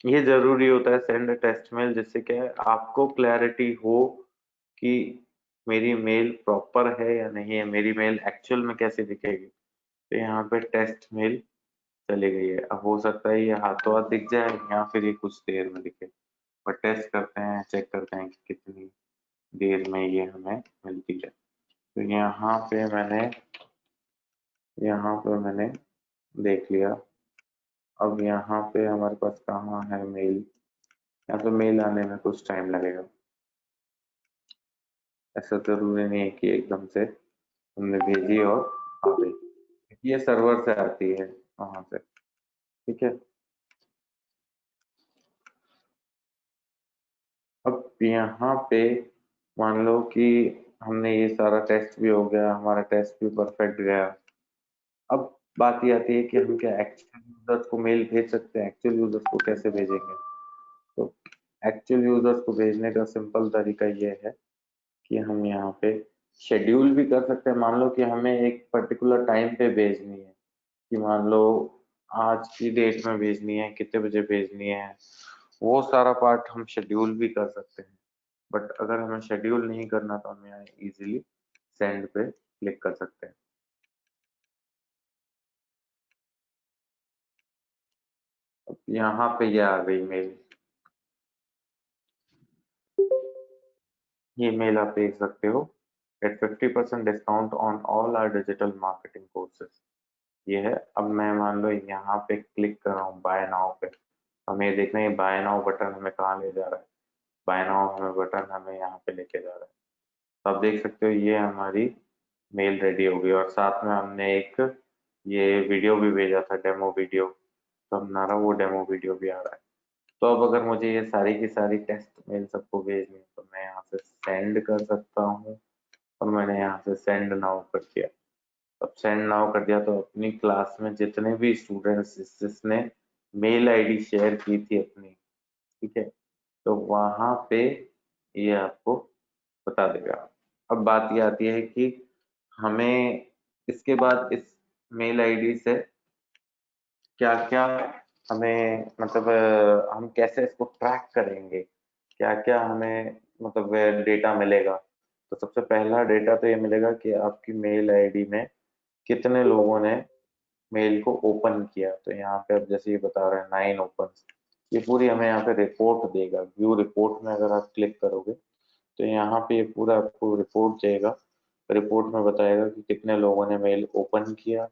ये जरूरी होता है सेंड टेस्ट मेल, जिससे क्या है आपको क्लैरिटी हो कि मेरी मेल प्रॉपर है या नहीं है, मेरी मेल एक्चुअल में कैसे दिखेगी। तो यहाँ पे टेस्ट मेल चली गई है। अब हो सकता है ये हाथों हाथ दिख जाए या फिर ये कुछ देर में दिखे, पर टेस्ट करते हैं, चेक करते हैं कि कितनी देर में ये हमें मिलती है। तो यहाँ पे मैंने देख लिया। अब यहाँ पे हमारे पास कहाँ है मेल, या तो मेल आने में कुछ टाइम लगेगा, ऐसा जरूरी नहीं है कि एकदम से हमने भेजी और आ गई। ये सर्वर से आती है वहां से, ठीक है। अब यहाँ पे मान लो कि हमने ये सारा टेस्ट भी हो गया, हमारा टेस्ट भी परफेक्ट गया। अब बात ये आती है कि हम क्या एक्चुअल यूजर्स को मेल भेज सकते हैं। एक्चुअल यूजर्स को कैसे भेजेंगे? तो एक्चुअल यूजर्स को भेजने का सिंपल तरीका ये है कि हम यहाँ पे शेड्यूल भी कर सकते हैं। मान लो कि हमें एक पर्टिकुलर टाइम पे भेजनी है, कि मान लो आज की डेट में भेजनी है, कितने बजे भेजनी है, वो सारा पार्ट हम शेड्यूल भी कर सकते हैं। बट अगर हमें शेड्यूल नहीं करना तो हम यहाँ इजीली सेंड पे क्लिक कर सकते हैं। अब यहाँ पे ये आ गई मेल, ये मेल आप देख सकते हो, at 50% discount on all our digital marketing courses. ये है। अब मैं मान लो यहाँ पे क्लिक कर रहा हूँ बाय नाउ पे, हमें ये देखना है बाय नाउ बटन हमें कहाँ ले जा रहा है। बाय नाउ हमें बटन हमें यहाँ पे लेके जा रहा है। तो आप देख सकते हो ये हमारी मेल रेडी हो गई, और साथ में हमने एक ये वीडियो भी भेजा था, डेमो वीडियो। तो हमारा वो डेमो वीडियो भी आ रहा है। तो अब अगर मुझे ये सारी की सारी टेस्ट मेल सबको भेजनी है तो मैं यहाँ से सेंड कर सकता हूँ, और मैंने यहाँ से सेंड नाउ कर दिया। अब सेंड नाउ कर दिया तो अपनी क्लास में जितने भी स्टूडेंट्स जिसने मेल आईडी शेयर की थी अपनी, ठीक है, तो वहां पे ये आपको बता देगा। अब बात ये आती है कि हमें इसके बाद इस मेल आईडी से क्या क्या हमें मतलब हम कैसे इसको ट्रैक करेंगे, क्या क्या हमें मतलब डेटा मिलेगा। तो सबसे पहला डेटा तो ये मिलेगा कि आपकी मेल आईडी में कितने लोगों ने मेल को ओपन किया। तो यहाँ पे अब जैसे ये बता रहे हैं 9 ओपन, ये पूरी हमें यहाँ पे रिपोर्ट देगा। व्यू रिपोर्ट में अगर आप क्लिक करोगे तो यहाँ पे ये पूरा आपको रिपोर्ट देगा। रिपोर्ट में बताएगा कि कितने लोगों ने मेल ओपन किया,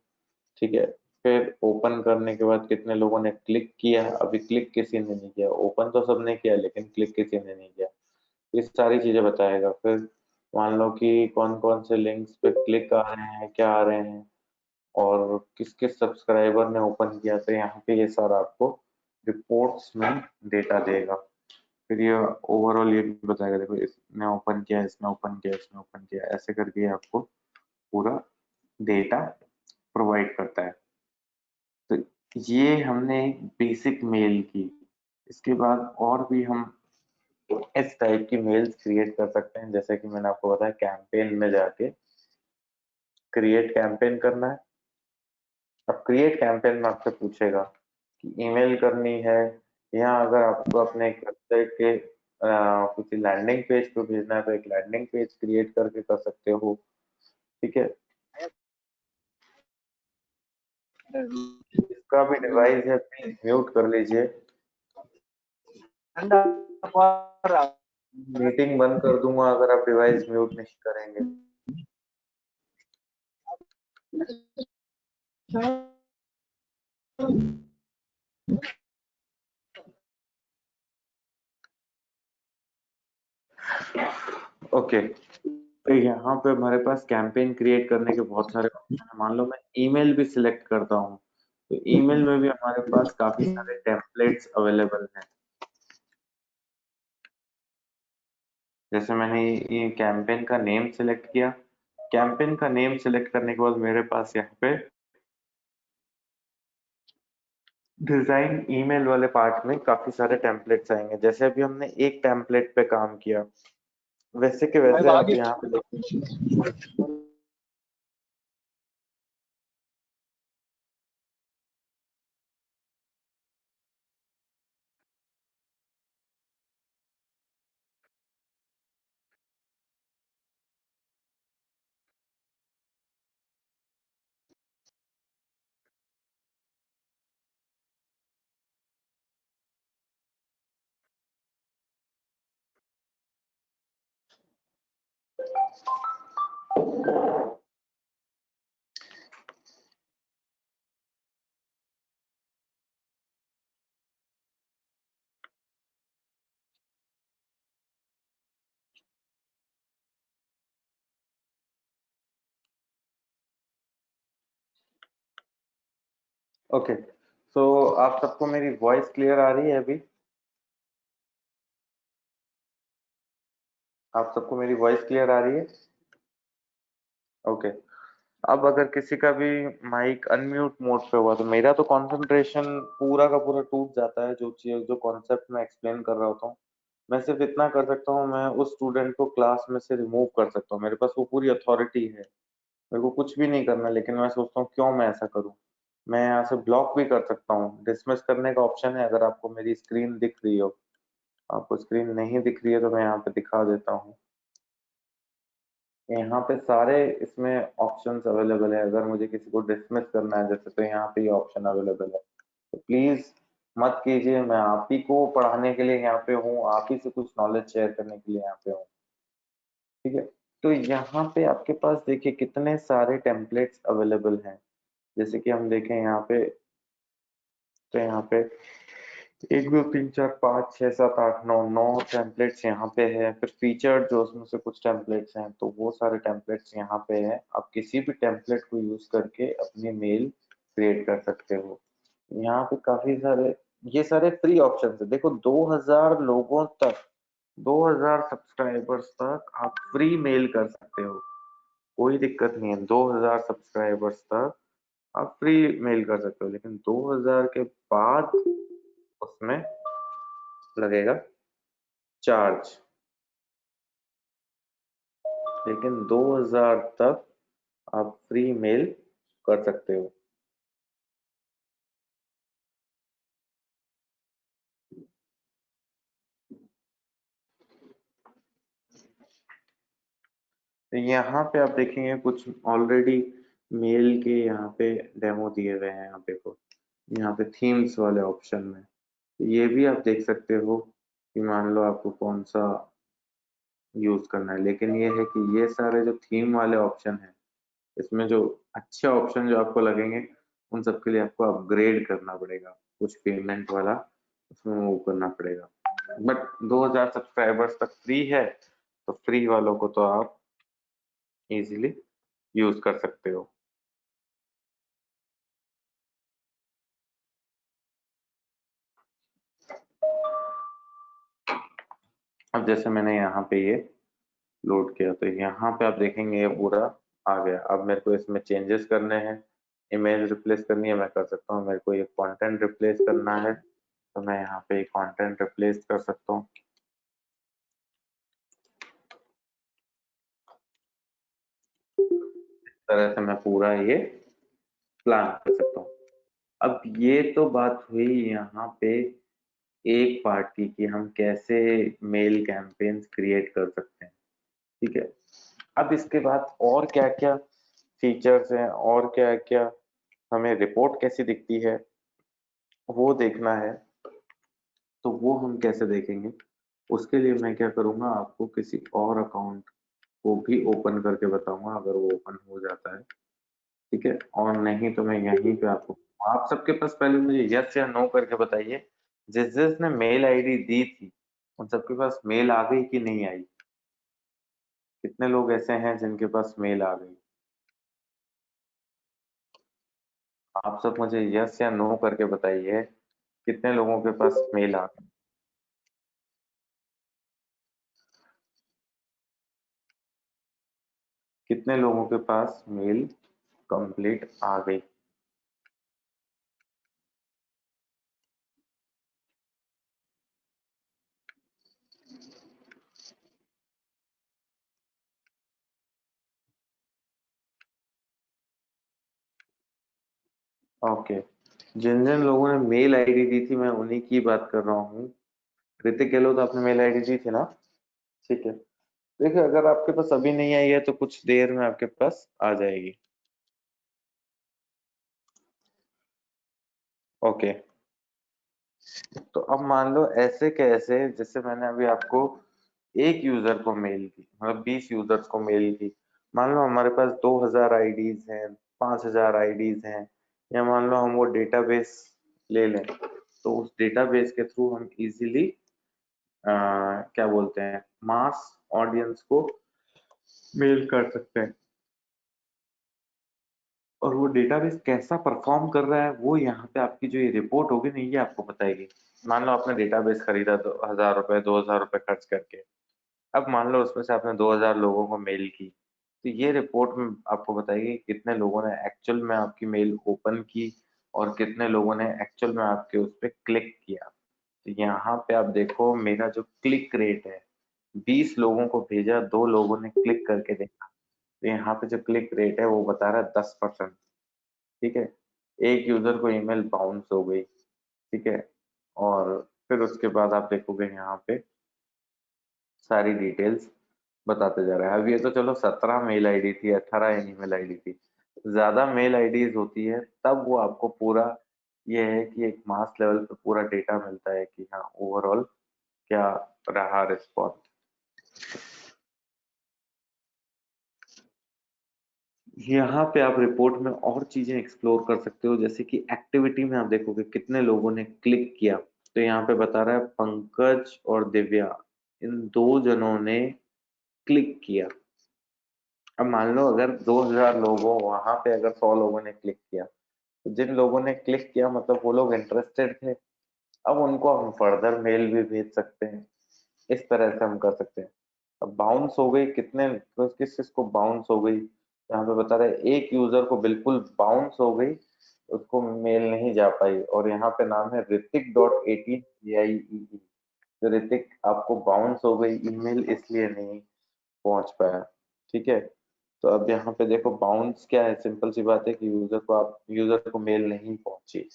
ठीक है। फिर ओपन करने के बाद कितने लोगों ने क्लिक किया। अभी क्लिक किसी ने नहीं किया, ओपन तो सबने किया लेकिन क्लिक किसी ने नहीं किया। ये सारी चीजें बताएगा। फिर मान लो कि कौन कौन से लिंक्स पे क्लिक आ रहे हैं, क्या आ रहे हैं, और किस किस सब्सक्राइबर ने ओपन किया। तो यहाँ पे ये सारा आपको रिपोर्ट्स में डेटा देगा। फिर ये ओवरऑल ये भी बताएगा, देखो इसने ओपन किया, इसने ओपन किया, इसने ओपन किया, ऐसे करके ये आपको पूरा डेटा प्रोवाइड करता है। तो ये हमने एक बेसिक मेल की। इसके बाद और भी हम इस टाइप की मेल्स क्रिएट कर सकते हैं, जैसे कि मैंने आपको बताया कैंपेन में जाके क्रिएट कैंपेन करना है। अब क्रिएट कैंपेन में आपसे पूछेगा कि ईमेल करनी है, या अगर आपको अपने एक वेबसाइट के किसी लैंडिंग पेज पे भेजना है तो एक लैंडिंग पेज क्रिएट करके कर सकते हो, ठीक है। जिसका भी डिवाइस है प्लीज म्यूट कर लीजिए, मीटिंग बंद कर दूंगा अगर आप डिवाइस म्यूट नहीं करेंगे। ओके, तो यहाँ पे हमारे पास कैंपेन क्रिएट करने के बहुत सारे ऑप्शन है। मान लो मैं ईमेल भी सिलेक्ट करता हूँ, तो ईमेल में भी हमारे पास काफी सारे टेम्पलेट्स अवेलेबल हैं। जैसे मैंने ये कैंपेन का नेम सिलेक्ट किया। कैंपेन का नेम सिलेक्ट करने के बाद मेरे पास यहाँ पे डिजाइन ईमेल वाले पार्ट में काफी सारे टेम्पलेट्स आएंगे। जैसे अभी हमने एक टेम्पलेट पे काम किया, वैसे के वैसे आप यहाँ पे देखिए ओके, सो आप सबको मेरी वॉइस क्लियर आ रही है अभी? आप सबको मेरी वॉइस क्लियर आ रही है? ओके, अब अगर किसी का भी माइक अनम्यूट मोड पे हुआ तो मेरा तो कंसंट्रेशन पूरा का पूरा टूट जाता है। जो चीज जो कॉन्सेप्ट मैं एक्सप्लेन कर रहा होता हूँ, मैं सिर्फ इतना कर सकता हूँ, मैं उस स्टूडेंट को क्लास में से रिमूव कर सकता हूँ। मेरे पास वो पूरी अथॉरिटी है, मेरे को कुछ भी नहीं करना। लेकिन मैं सोचता हूँ क्यों मैं ऐसा करूँ। मैं यहाँ से ब्लॉक भी कर सकता हूँ, डिसमिस करने का ऑप्शन है। अगर आपको मेरी स्क्रीन दिख रही हो, आपको स्क्रीन नहीं दिख रही है तो मैं यहाँ पे दिखा देता हूँ। यहाँ पे सारे इसमें ऑप्शंस अवेलेबल है। अगर मुझे किसी को डिसमिस करना है जैसे, तो यहाँ पे ये ऑप्शन अवेलेबल है। तो प्लीज मत कीजिए, मैं आप ही को पढ़ाने के लिए यहाँ पे हूँ, आप ही से कुछ नॉलेज शेयर करने के लिए यहाँ पे हूँ। ठीक है, तो यहाँ पे आपके पास देखिए कितने सारे टेम्पलेट्स अवेलेबल हैं। जैसे कि हम देखें यहाँ पे, तो यहाँ पे 1 2 3 4 5 6 7 8 9 टेम्पलेट्स यहाँ पे है। फिर फीचर जो उसमें से कुछ टेम्पलेट्स हैं, तो वो सारे टेम्पलेट्स यहाँ पे है। आप किसी भी टेम्पलेट को यूज करके अपनी मेल क्रिएट कर सकते हो। यहाँ पे काफी सारे, ये सारे फ्री ऑप्शन है। देखो 2000 लोगों तक, 2000 सब्सक्राइबर्स तक आप फ्री मेल कर सकते हो, कोई दिक्कत नहीं है। 2000 सब्सक्राइबर्स तक आप फ्री मेल कर सकते हो। लेकिन 2000 के बाद उसमें लगेगा चार्ज। लेकिन 2000 तक आप फ्री मेल कर सकते हो। तो यहाँ पे आप देखेंगे कुछ ऑलरेडी मेल के यहाँ पे डेमो दिए हुए हैं। यहाँ पे को, यहाँ पे थीम्स वाले ऑप्शन में तो ये भी आप देख सकते हो कि मान लो आपको कौन सा यूज करना है। लेकिन ये है कि ये सारे जो थीम वाले ऑप्शन है, इसमें जो अच्छे ऑप्शन जो आपको लगेंगे, उन सब के लिए आपको अपग्रेड करना पड़ेगा, कुछ पेमेंट वाला उसमें मूव करना पड़ेगा। बट 2000 सब्सक्राइबर्स तक फ्री है, तो फ्री वालों को तो आप इजीली यूज कर सकते हो। अब जैसे मैंने यहाँ पे ये लोड किया, तो यहाँ पे आप देखेंगे ये पूरा आ गया। अब मेरे को इसमें चेंजेस करने हैं, इमेज रिप्लेस करनी है, मैं कर सकता हूँ। मेरे को ये कंटेंट रिप्लेस करना है, तो मैं यहाँ पे कंटेंट रिप्लेस कर सकता हूँ। इस तरह से मैं पूरा ये प्लान कर सकता हूँ। अब ये तो बात हुई यहाँ पे एक पार्टी की, हम कैसे मेल कैंपेन्स क्रिएट कर सकते हैं। ठीक है, अब इसके बाद और क्या क्या फीचर्स हैं, और क्या क्या हमें रिपोर्ट कैसी दिखती है वो देखना है। तो वो हम कैसे देखेंगे, उसके लिए मैं क्या करूंगा, आपको किसी और अकाउंट को भी ओपन करके बताऊंगा, अगर वो ओपन हो जाता है। ठीक है, और नहीं तो मैं यहीं पे आपको, आप सबके पास पहले मुझे यस या नो करके बताइए, जिस जिसने मेल आईडी दी थी उन सबके पास मेल आ गई कि नहीं आई। कितने लोग ऐसे हैं जिनके पास मेल आ गई? आप सब मुझे यस या नो करके बताइए, कितने लोगों के पास मेल आ गई? कितने लोगों के पास मेल कंप्लीट आ गई? ओके, जिन जिन लोगों ने मेल आईडी दी थी मैं उन्हीं की बात कर रहा हूँ। ऋतिक गहलोत आपने मेल आईडी दी थी ना? ठीक है, देखिए अगर आपके पास अभी नहीं आई है तो कुछ देर में आपके पास आ जाएगी। ओके, तो अब मान लो ऐसे कैसे, जैसे मैंने अभी आपको एक यूजर को मेल की, मतलब 20 यूजर्स को मेल की। मान लो हमारे पास 2000 आईडीज हैं, 5000 आईडीज हैं, या मान लो हम वो डेटाबेस ले लें, तो उस डेटाबेस के थ्रू हम इजीली क्या बोलते हैं, मास ऑडियंस को मेल कर सकते हैं। और वो डेटाबेस कैसा परफॉर्म कर रहा है वो यहाँ पे आपकी जो ये रिपोर्ट होगी ना, ये आपको बताएगी। मान लो आपने डेटाबेस खरीदा 1000 रुपए 2000 रुपए खर्च करके, अब मान लो उसमें से आपने 2000 लोगों को मेल की, तो ये रिपोर्ट में आपको बताएगी कितने लोगों ने एक्चुअल में आपकी मेल ओपन की और कितने लोगों ने एक्चुअल में आपके उस पर क्लिक किया। तो यहाँ पे आप देखो मेरा जो क्लिक रेट है, 20 लोगों को भेजा, 2 लोगों ने क्लिक करके देखा, तो यहाँ पे जो क्लिक रेट है वो बता रहा है 10%। ठीक है, एक यूजर को ईमेल बाउंस हो गई। ठीक है, और फिर उसके बाद आप देखोगे यहाँ पे सारी डिटेल्स बताते जा रहा है। अब ये तो चलो 17 मेल आईडी थी, 18 ईमेल आईडी थी, ज्यादा मेल आईडीज होती है तब वो आपको पूरा, ये है कि एक मास लेवल पे पूरा डेटा मिलता है कि हाँ ओवरऑल क्या रहा रिस्पॉन्स। यहाँ पे आप रिपोर्ट में और चीजें एक्सप्लोर कर सकते हो, जैसे कि एक्टिविटी में आप देखोगे कितने लोगों ने क्लिक किया। तो यहाँ पे बता रहा है पंकज और दिव्या, इन 2 जनों ने क्लिक किया। अब मान लो अगर 2000 लोगों वहां पे अगर 100 लोगों ने क्लिक किया, तो जिन लोगों ने क्लिक किया मतलब वो लोग इंटरेस्टेड थे। अब उनको हम फर्दर मेल भी भेज सकते हैं, इस तरह से हम कर सकते हैं। अब बाउंस हो गई, कितने किस किस को बाउंस हो गई, यहाँ पे बता रहा है एक यूजर को बिल्कुल बाउंस हो गई, उसको मेल नहीं जा पाई, और यहाँ पे नाम है ऋतिक.18 तो ऋतिक आपको बाउंस हो गई ईमेल, इसलिए नहीं पहुंच पाया। ठीक है, तो अब यहाँ पे देखो बाउंस क्या है, सिंपल सी बात है कि यूजर को मेल नहीं पहुंची।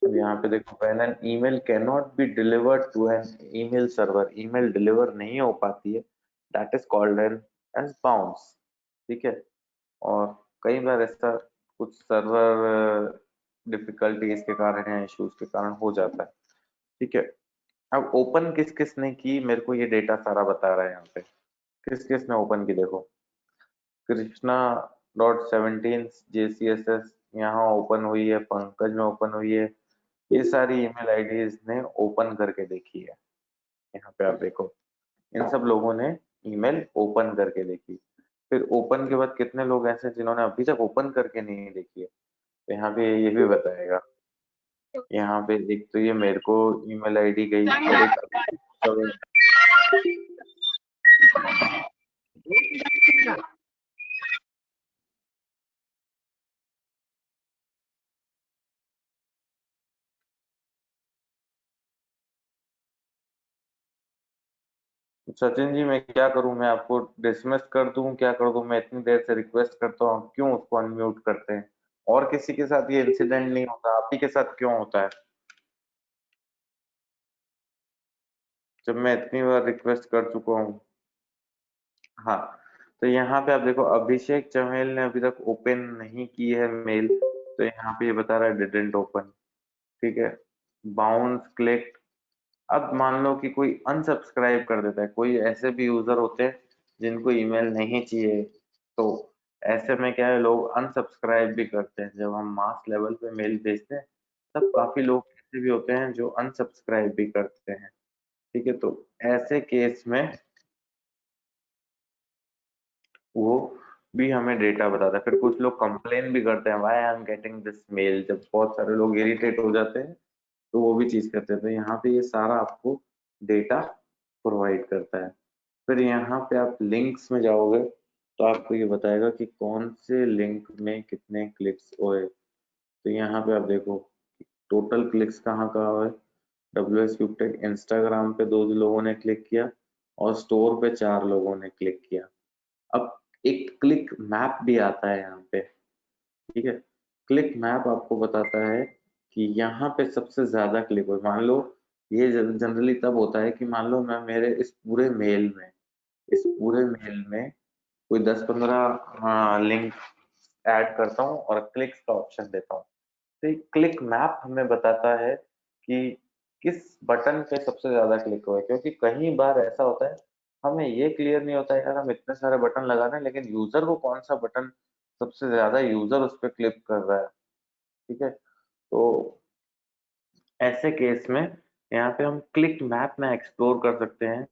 अब यहाँ पे देखो when an email cannot be delivered to an email server, email deliver नहीं हो पाती है, that is called an as bounce. ठीक है, और कई बार ऐसा कुछ सर्वर डिफिकल्टीज के कारण या इश्यूज के कारण हो जाता है। ठीक है, अब ओपन किस किस ने की, मेरे को ये डेटा सारा बता रहा है यहाँ पे किस किस ने ओपन की। देखो कृष्णा .17 JCSS यहाँ ओपन हुई है, पंकज में ओपन हुई है, ये सारी ईमेल आईडीज ने ओपन करके देखी है। यहाँ पे आप देखो इन सब लोगों ने ईमेल ओपन करके देखी। फिर ओपन के बाद कितने लोग ऐसे हैं जिन्होंने अभी तक ओपन करके नहीं देखी है, तो यहाँ पे ये भी बताएगा। यहाँ पे एक तो ये मेरे को ईमेल आईडी गई, और एक सचिन जी मैं क्या करूं, मैं आपको डिसमिस कर दूं, क्या कर दूं, मैं इतनी देर से रिक्वेस्ट करता हूं, क्यों उसको अनम्यूट करते हैं? और किसी के साथ ये इंसिडेंट नहीं होता, आप ही के साथ क्यों होता है जब मैं इतनी बार रिक्वेस्ट कर चुका हूँ? हाँ, तो यहाँ पे आप देखो अभिषेक चमेल ने अभी तक ओपन नहीं की है मेल, तो यहाँ पे ये बता रहा है डिडंट ओपन। ठीक है, बाउंस क्लिक। अब मान लो कि कोई अनसब्सक्राइब कर देता है, कोई ऐसे भी यूजर होते हैं जिनको ईमेल नहीं चाहिए, तो ऐसे में क्या है, लोग अनसब्सक्राइब भी करते हैं। जब हम मास लेवल पे मेल भेजते हैं तब काफी लोग ऐसे भी होते हैं जो अनसब्सक्राइब भी करते हैं। ठीक है, तो ऐसे केस में वो भी हमें डेटा बताता है। फिर कुछ लोग कंप्लेन भी करते हैं, why I am getting this mail, जब बहुत सारे लोग इरिटेट हो जाते हैं तो वो भी चीज करते हैं। तो यहाँ पे ये सारा आपको डेटा प्रोवाइड करता है। फिर यहाँ पे आप लिंक्स में जाओगे तो आपको ये बताएगा कि कौन से लिंक में कितने क्लिक्स हुए। तो यहाँ पे आप देखो टोटल क्लिक्स कहाँ कहाँ हुए, WS टेक इंस्टाग्राम पे 2 लोगों ने क्लिक किया, और स्टोर पे 4 लोगों ने क्लिक किया। अब एक क्लिक मैप भी आता है यहाँ पे। ठीक है, क्लिक मैप आपको बताता है कि यहाँ पे सबसे ज्यादा क्लिक हुए। मान लो ये जनरली तब होता है कि मान लो मैं मेरे इस पूरे मेल में कोई 10-15 लिंक ऐड करता हूँ और क्लिक्स का ऑप्शन देता हूँ। तो क्लिक मैप हमें बताता है कि किस बटन पे सबसे ज्यादा क्लिक हुआ है, क्योंकि कई बार ऐसा होता है हमें ये क्लियर नहीं होता है यार, हम इतने सारे बटन लगा रहे हैं लेकिन यूजर को कौन सा बटन सबसे ज्यादा यूजर उस पर क्लिक कर रहा है। ठीक है, तो ऐसे केस में यहाँ पे हम क्लिक मैप में एक्सप्लोर कर सकते हैं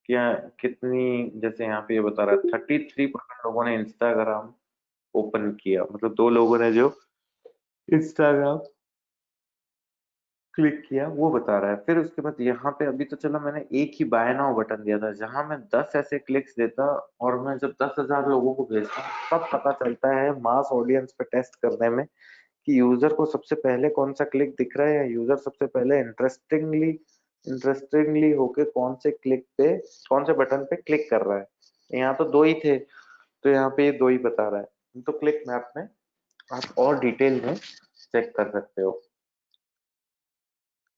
क्या कितनी, जैसे यहाँ पे ये बता रहा है 33% लोगों ने इंस्टाग्राम ओपन किया, मतलब 2 लोगों ने जो इंस्टाग्राम क्लिक किया वो बता रहा है। फिर उसके बाद यहाँ पे अभी तो चलो मैंने एक ही बाय नाउ बटन दिया था, जहां मैं 10 ऐसे क्लिक्स देता और मैं जब 10,000 लोगों को भेजता तब पता चलता है मास ऑडियंस पे टेस्ट करने में कि यूजर को सबसे पहले कौन सा क्लिक दिख रहा है, या यूजर सबसे पहले इंटरेस्टिंगली होके कौन से बटन पे क्लिक कर रहा है। यहाँ तो 2 ही थे, तो यहाँ पे ये 2 ही बता रहा है। तो क्लिक मैप में आप और डिटेल में चेक कर सकते हो।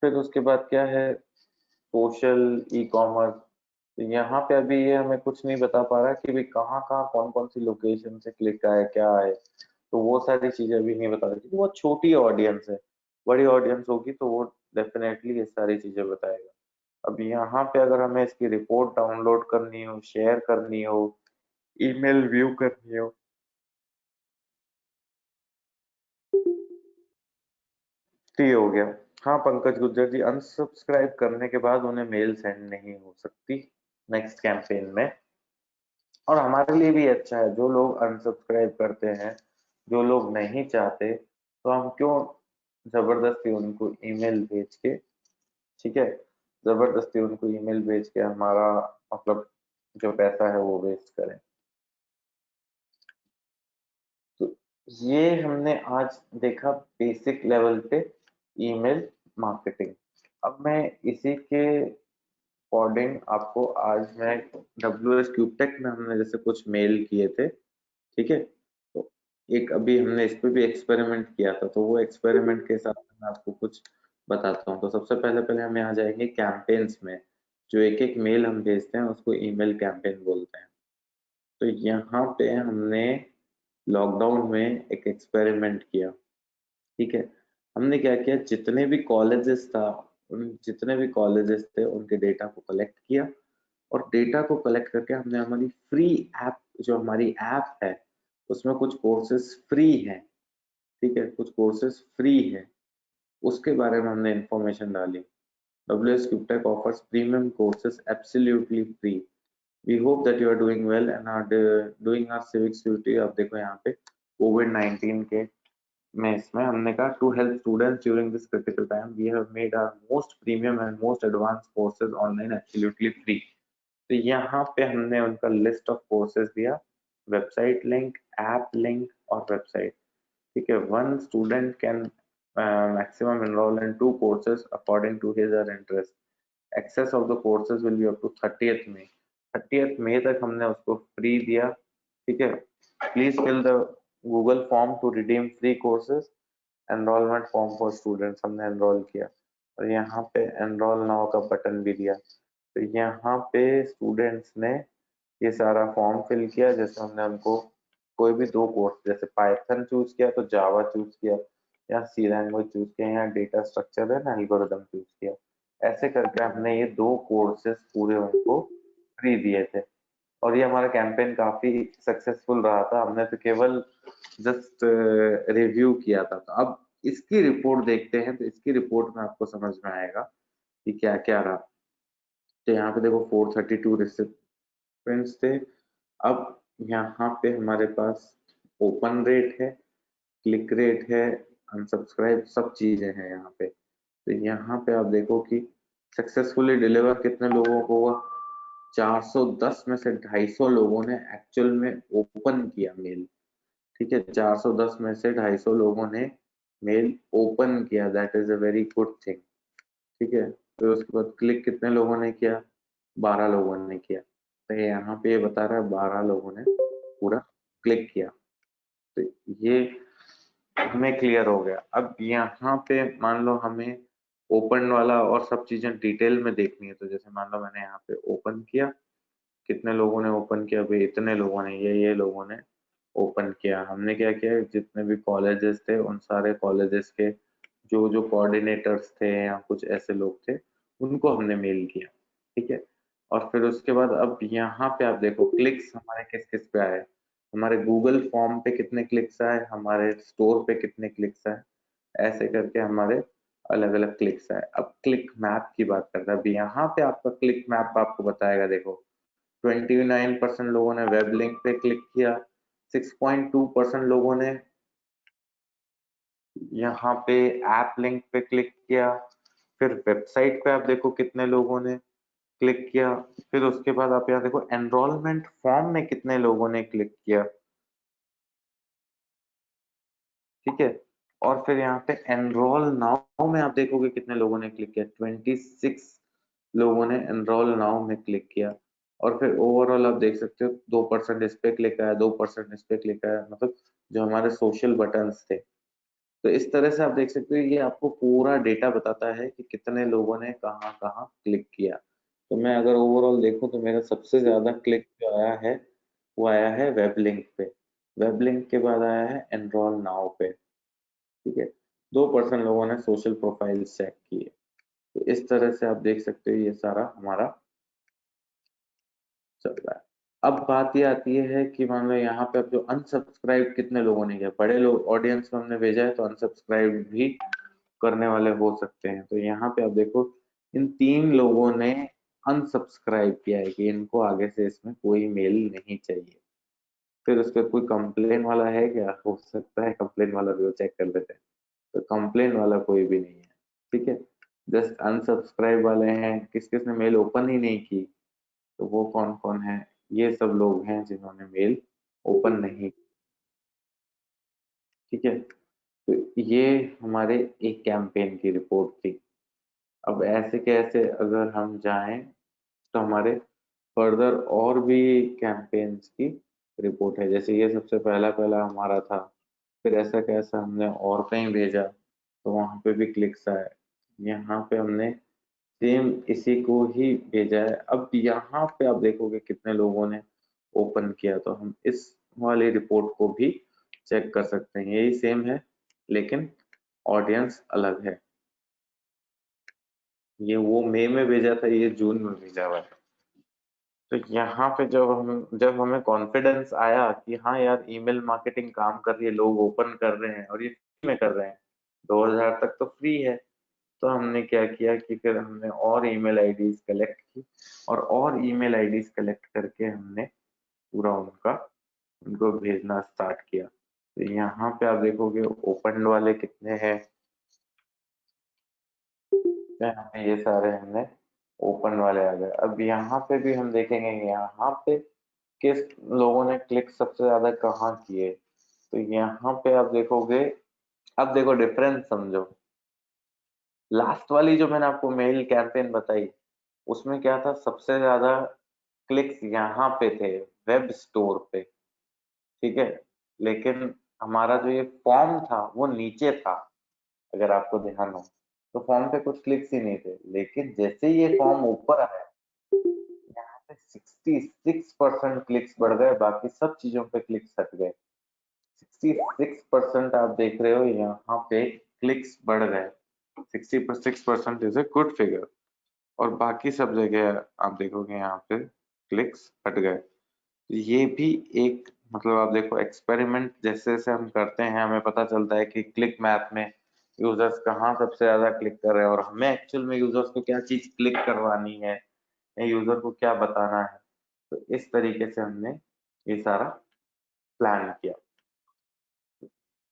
फिर उसके बाद क्या है, सोशल ई कॉमर्स। तो यहाँ पे अभी ये हमें कुछ नहीं बता पा रहा कि भाई कहाँ कहाँ कौन कौन सी लोकेशन से क्लिक आए क्या आए, तो वो सारी चीजें अभी नहीं बता रही क्योंकि वो छोटी ऑडियंस है। बड़ी ऑडियंस होगी तो वो डेफिनेटली ये सारी चीजें बताएगा। अब यहाँ पे अगर हमें इसकी रिपोर्ट डाउनलोड करनी हो, शेयर करनी हो, ईमेल व्यू करनी हो, तो ये हो गया। हाँ पंकज गुज्जर जी, अनसब्सक्राइब करने के बाद उन्हें मेल सेंड नहीं हो सकती नेक्स्ट कैंपेन में। और हमारे लिए भी अच्छा है, जो लोग अनसब्सक्राइब करते हैं, जो लोग नहीं चाहते, तो हम क्यों जबरदस्ती उनको ईमेल भेज के, ठीक है, जबरदस्ती उनको ईमेल भेज के हमारा मतलब जो पैसा है वो वेस्ट करें। तो ये हमने आज देखा बेसिक लेवल पे ईमेल मार्केटिंग। अब मैं इसी के अकॉर्डिंग आपको आज मैं WS क्यूबटेक में हमने जैसे कुछ मेल किए थे, ठीक है, तो एक अभी हमने इस पे भी एक्सपेरिमेंट किया था, तो वो एक्सपेरिमेंट के हिसाब से मैं आपको कुछ बताता हूँ। तो सबसे पहले पहले हम यहाँ जाएंगे कैंपेन्स में। जो एक एक मेल हम भेजते हैं उसको ईमेल कैंपेन बोलते हैं। तो यहाँ पे हमने लॉकडाउन में एक एक्सपेरिमेंट किया, ठीक है। हमने क्या किया, जितने भी कॉलेजेस थे उनके डेटा को कलेक्ट किया, और डेटा को कलेक्ट करके हमने हमारी फ्री ऐप, जो हमारी ऐप है उसमें कुछ कोर्सेज फ्री हैं, ठीक है, कुछ कोर्सेज फ्री हैं, उसके बारे में हमने इंफॉर्मेशन डाली। WS Tech offers premium courses absolutely free. We hope that you are doing well and are doing our civics duty। अब देखो यहाँ पे COVID-19 के में इसमें हमने कहा to help students during this critical time we have made our most premium and most advance courses online absolutely free. तो यहाँ पे हमने उनका लिस्ट ऑफ कोर्सेज दिया, वेबसाइट लिंक, ऐप लिंक और वेबसाइट, ठीक है। One student can maximum enroll in 2 courses according to his or her interest। Access of the courses will be up to 30th May। 30th May तक हमने उसको free दिया, ठीक है। Please fill the Google form to redeem free courses. Enrolment form for students हमने enrol किया, और यहाँ पे एनरोल नाउ का बटन भी दिया। तो यहाँ पे स्टूडेंट्स ने ये सारा फॉर्म फिल किया, जैसे हमने उनको कोई भी 2 कोर्स, जैसे पाइथन चूज किया तो जावा चूज किया, या सी लैंग्वेज चूज किया, या डेटा स्ट्रक्चर है ना एल्गोरिथम चूज किया। ऐसे करके हमने ये 2 कोर्सेज पूरे उनको फ्री दिए थे। और ये हमारा कैंपेन काफी सक्सेसफुल रहा था, हमने तो केवल जस्ट रिव्यू किया था। तो अब इसकी रिपोर्ट देखते हैं, तो इसकी रिपोर्ट में आपको समझ में आएगा कि क्या क्या रहा। तो यहाँ पे देखो 432 रिसिपेंट्स थे। अब यहाँ पे हमारे पास ओपन रेट है, क्लिक रेट है, अनसब्सक्राइब, सब चीजें हैं यहाँ पे। तो यहाँ पे आप देखो कि सक्सेसफुली डिलीवर कितने लोगों को हुआ, 410 में से 250 लोगों ने एक्चुअल में ओपन किया मेल, ठीक है। 410 में से 250 लोगों ने मेल ओपन किया, that is a very good thing, ठीक है। फिर उसके बाद क्लिक कितने लोगों ने किया, 12 लोगों ने किया। तो यहाँ पे ये बता रहा है 12 लोगों ने पूरा क्लिक किया। तो ये हमें क्लियर हो गया। अब यहाँ पे मान लो हमें ओपन वाला और सब चीजें डिटेल में देखनी है, तो जैसे मान लो मैंने यहाँ पे ओपन किया, कितने लोगों ने ओपन किया, भाई इतने लोगों ने, ये लोगों ने ओपन किया। हमने क्या किया, जितने भी कॉलेजेस थे उन सारे कॉलेजेस के जो जो कोऑर्डिनेटर्स थे या कुछ ऐसे लोग थे उनको हमने मेल किया, ठीक है। और फिर उसके बाद अब यहाँ पे आप देखो क्लिक्स हमारे किस किस पे आए, हमारे गूगल फॉर्म पे कितने क्लिक्स आए, हमारे स्टोर पे कितने क्लिक्स आए, ऐसे करके हमारे अलग अलग क्लिक्स आए। अब क्लिक मैप की बात करते हैं। अब यहाँ पे आपका क्लिक मैप आपको बताएगा, देखो 29% लोगों ने वेब लिंक पे क्लिक किया, 6.2% लोगों ने यहाँ पे ऐप लिंक पे क्लिक किया, फिर वेबसाइट पे आप देखो कितने लोगों ने क्लिक किया, फिर उसके बाद आप यहाँ देखो एनरोलमेंट फॉर्म में कितने लोगों ने क्लिक किया, ठीक है। और फिर यहाँ पे एनरोल नाउ में आप देखोगे कितने लोगों ने क्लिक किया, 26 लोगों ने एनरोल नाउ में क्लिक किया। और फिर ओवरऑल आप देख सकते हो 2% इस पे क्लिक आया, 2% इस पे क्लिक आया, मतलब जो हमारे सोशल बटन्स थे। तो इस तरह से आप देख सकते हो ये आपको पूरा डेटा बताता है कि कितने लोगों ने कहाँ कहाँ क्लिक किया। तो मैं अगर ओवरऑल देखूं तो मेरा सबसे ज्यादा क्लिक जो आया है वो आया है वेब लिंक पे, वेब लिंक के बाद आया है एनरोल नाउ पे, ठीक है। 2% लोगों ने सोशल प्रोफाइल चेक किए। तो इस तरह से आप देख सकते हो ये सारा हमारा चल रहा है। अब बात ये आती है कि मान लो यहाँ पे अब जो अनसब्सक्राइब कितने लोगों ने किया, बड़े लोग ऑडियंस में हमने भेजा है तो अनसब्सक्राइब भी करने वाले हो सकते हैं। तो यहाँ पे आप देखो इन 3 लोगों ने अनसब्सक्राइब किया है कि इनको आगे से इसमें कोई मेल नहीं चाहिए। फिर उसका कोई कंप्लेन वाला है क्या, हो सकता है कंप्लेन वाला भी वो चेक कर लेते हैं। तो कंप्लेन वाला कोई भी नहीं है, ठीक है। जस्ट अनसब्सक्राइब वाले हैं, किस किस ने मेल ओपन ही नहीं की, तो वो कौन कौन है, ये सब लोग हैं जिन्होंने मेल ओपन नहीं, ठीक है। तो ये हमारे एक कैंपेन की रिपोर्ट थी। अब ऐसे कैसे अगर हम जाएं तो हमारे फर्दर और भी कैंपेन्स की रिपोर्ट है। जैसे ये सबसे पहला पहला हमारा था, फिर ऐसा कैसा हमने और कहीं भेजा तो वहां पे भी क्लिक्स आए, यहाँ पे हमने सेम इसी को ही भेजा है। अब यहाँ पे आप देखोगे कितने लोगों ने ओपन किया, तो हम इस वाली रिपोर्ट को भी चेक कर सकते हैं। यही सेम है लेकिन ऑडियंस अलग है। ये वो मई में भेजा था, ये जून में भेजा हुआ है। तो यहाँ पे जब हमें कॉन्फिडेंस आया कि हाँ यार ईमेल मार्केटिंग काम कर रही है, लोग ओपन कर रहे हैं और ये फ्री में कर रहे हैं, 2000 तक तो फ्री है, तो हमने क्या किया कि फिर हमने और ईमेल आईडीज कलेक्ट की और ईमेल आईडीज कलेक्ट करके हमने पूरा उनको भेजना स्टार्ट किया। तो यहाँ पे आप देखोगे ओपन वाले कितने हैं, यहाँ पे ये सारे हमने ओपन वाले आ गए। अब यहाँ पे भी हम देखेंगे यहाँ पे किस लोगों ने क्लिक सबसे ज्यादा कहाँ किए। तो यहाँ पे आप देखोगे, अब देखो डिफरेंस समझो। लास्ट वाली जो मैंने आपको मेल कैंपेन बताई उसमें क्या था, सबसे ज्यादा क्लिक्स यहाँ पे थे वेब स्टोर पे, ठीक है। लेकिन हमारा जो ये फॉर्म था वो नीचे था, अगर आपको ध्यान हो तो फॉर्म पे कुछ क्लिक्स ही नहीं थे। लेकिन जैसे ही ये फॉर्म ऊपर आया यहाँ पे 66% क्लिक्स बढ़ गए, बाकी सब चीजों पे क्लिक्स हट गए। 66% आप देख रहे हो यहाँ पे क्लिक्स बढ़ गए। 66% इज ए गुड फिगर। और बाकी सब जगह आप देखोगे यहाँ पे क्लिक्स हट गए। तो ये भी एक मतलब आप देखो एक्सपेरिमेंट जैसे जैसे हम करते हैं हमें पता चलता है कि क्लिक मैप में यूजर्स कहाँ सबसे ज्यादा क्लिक कर रहे हैं और हमें एक्चुअल में यूजर्स को क्या चीज क्लिक करवानी है या यूजर को क्या बताना है। तो इस तरीके से हमने ये सारा प्लान किया।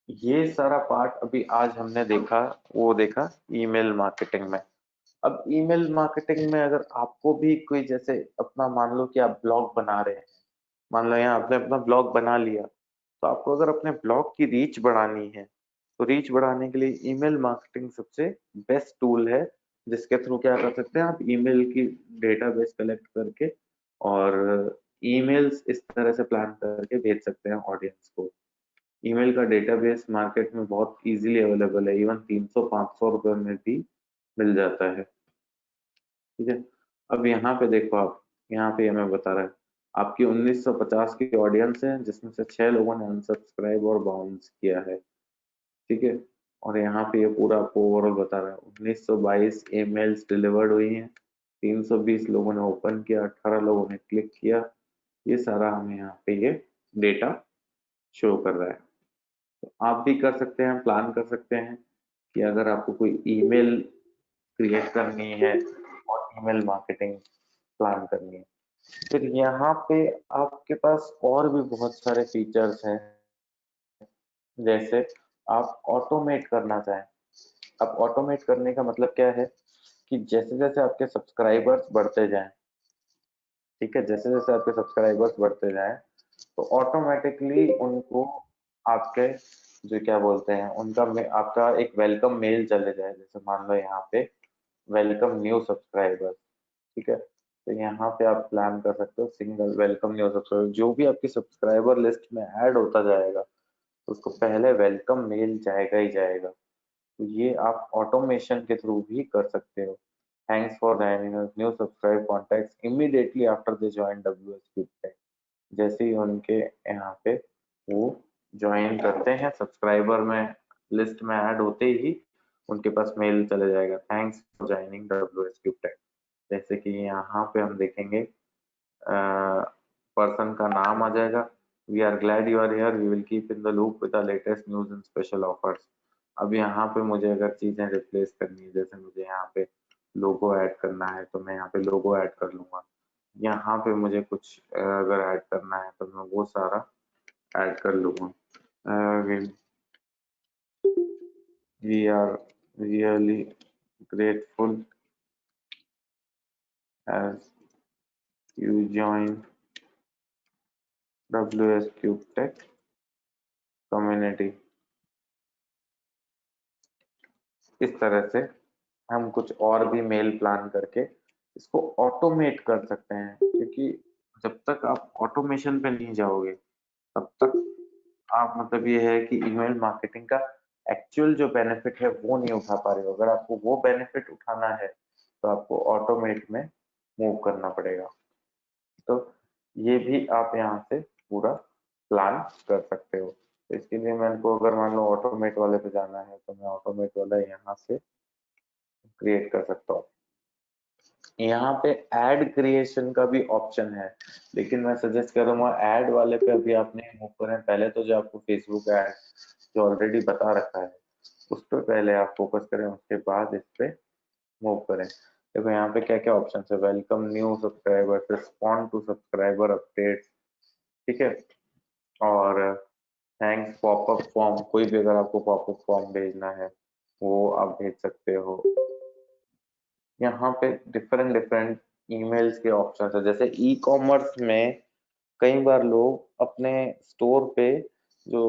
ये सारा पार्ट अभी आज हमने देखा, वो देखा ईमेल मार्केटिंग में। अब ईमेल मार्केटिंग में अगर आपको भी कोई जैसे अपना मान लो कि आप ब्लॉग बना रहे हैं, मान लो यहाँ आपने अपना ब्लॉग बना लिया, तो आपको अगर अपने ब्लॉग की रीच बढ़ानी है तो रीच बढ़ाने के लिए ईमेल मार्केटिंग सबसे बेस्ट टूल है, जिसके थ्रू क्या कर सकते हैं आप ईमेल की डेटाबेस कलेक्ट करके और ईमेल्स इस तरह से प्लान करके भेज सकते हैं ऑडियंस को। ईमेल का डेटाबेस मार्केट में बहुत इजीली अवेलेबल है, इवन 300-500 रुपए में भी मिल जाता है, ठीक है। अब यहाँ पे देखो आप, यहाँ पे हमें बता रहा है आपकी 1950 की ऑडियंस है जिसमें से 6 लोगों ने अनसब्सक्राइब और बाउंस किया है, ठीक है। और यहाँ पे ये पूरा आपको ओवरऑल बता रहा है 1922 ईमेल्स डिलीवर्ड हुई हैं, 320 लोगों ने ओपन किया, 18 लोगों ने क्लिक किया। ये सारा हमें यहाँ पे ये डेटा शो कर रहा है। तो आप भी कर सकते हैं, प्लान कर सकते हैं कि अगर आपको कोई ईमेल क्रिएट करनी है और ईमेल मार्केटिंग प्लान करनी है। फिर यहाँ पे आपके पास और भी बहुत सारे फीचर्स हैं, जैसे आप ऑटोमेट करना चाहें। अब ऑटोमेट करने का मतलब क्या है कि जैसे जैसे आपके सब्सक्राइबर्स बढ़ते जाएं, ठीक है, जैसे जैसे आपके सब्सक्राइबर्स बढ़ते जाएं तो ऑटोमेटिकली उनको आपके जो क्या बोलते हैं उनका आपका एक वेलकम मेल चले जाए। जैसे मान लो यहाँ पे वेलकम न्यू सब्सक्राइबर, ठीक है, तो यहाँ पे आप प्लान कर सकते हो सिंगल वेलकम न्यू सब्सक्राइबर। जो भी आपकी सब्सक्राइबर लिस्ट में ऐड होता जाएगा तो उसको पहले वेलकम मेल जाएगा ही जाएगा। तो ये आप ऑटोमेशन के थ्रू भी कर सकते हो। Thanks for joining us, new subscribe contacts immediately after they join WSQ tech. जैसे ही उनके यहाँ पे वो ज्वाइन करते हैं, सब्सक्राइबर में लिस्ट में ऐड होते ही उनके पास मेल चले जाएगा, thanks for joining WSQ tech. जैसे कि यहाँ पे हम देखेंगे पर्सन का नाम आ जाएगा, we are glad you are here, we will keep in the loop with the latest news and special offers. अब यहाँ पे मुझे अगर चीजें रिप्लेस करनी है, जैसे मुझे यहाँ पे लोगो ऐड करना है तो मैं यहाँ पे लोगो ऐड कर लूंगा। यहाँ पे मुझे कुछ अगर ऐड करना है तो मैं वो सारा ऐड कर लूंगा। We are really grateful as you join WSQ tech community. इस तरह से हम कुछ और भी मेल प्लान करके इसको ऑटोमेट कर सकते हैं, क्योंकि जब तक आप ऑटोमेशन पे नहीं जाओगे तब तक आप मतलब ये है कि ईमेल मार्केटिंग का एक्चुअल जो बेनिफिट है वो नहीं उठा पा रहे हो। अगर आपको वो बेनिफिट उठाना है तो आपको ऑटोमेट में मूव करना पड़ेगा। तो ये भी आप यहाँ से पूरा प्लान कर सकते हो। तो इसके लिए मेरे को अगर मान लो ऑटोमेट वाले पे जाना है तो मैं ऑटोमेट वाला यहाँ से क्रिएट कर सकता हूँ। यहाँ पे ऐड क्रिएशन का भी ऑप्शन है, लेकिन मैं सजेस्ट करूंगा ऐड वाले पे अभी आप नहीं मूव करें। पहले तो जो आपको फेसबुक ऐड जो ऑलरेडी बता रखा है उस पर पहले आप फोकस करें, उसके बाद इस पे मूव करें। देखो यहाँ पे क्या क्या ऑप्शन है, welcome new subscriber, respond to subscriber update, ठीक है, और थैंक्स पॉपअप फॉर्म, कोई भी अगर आपको पॉपअप फॉर्म भेजना है वो आप भेज सकते हो। यहाँ पे डिफरेंट डिफरेंट ईमेल्स के ऑप्शन है। जैसे ई कॉमर्स में कई बार लोग अपने स्टोर पे जो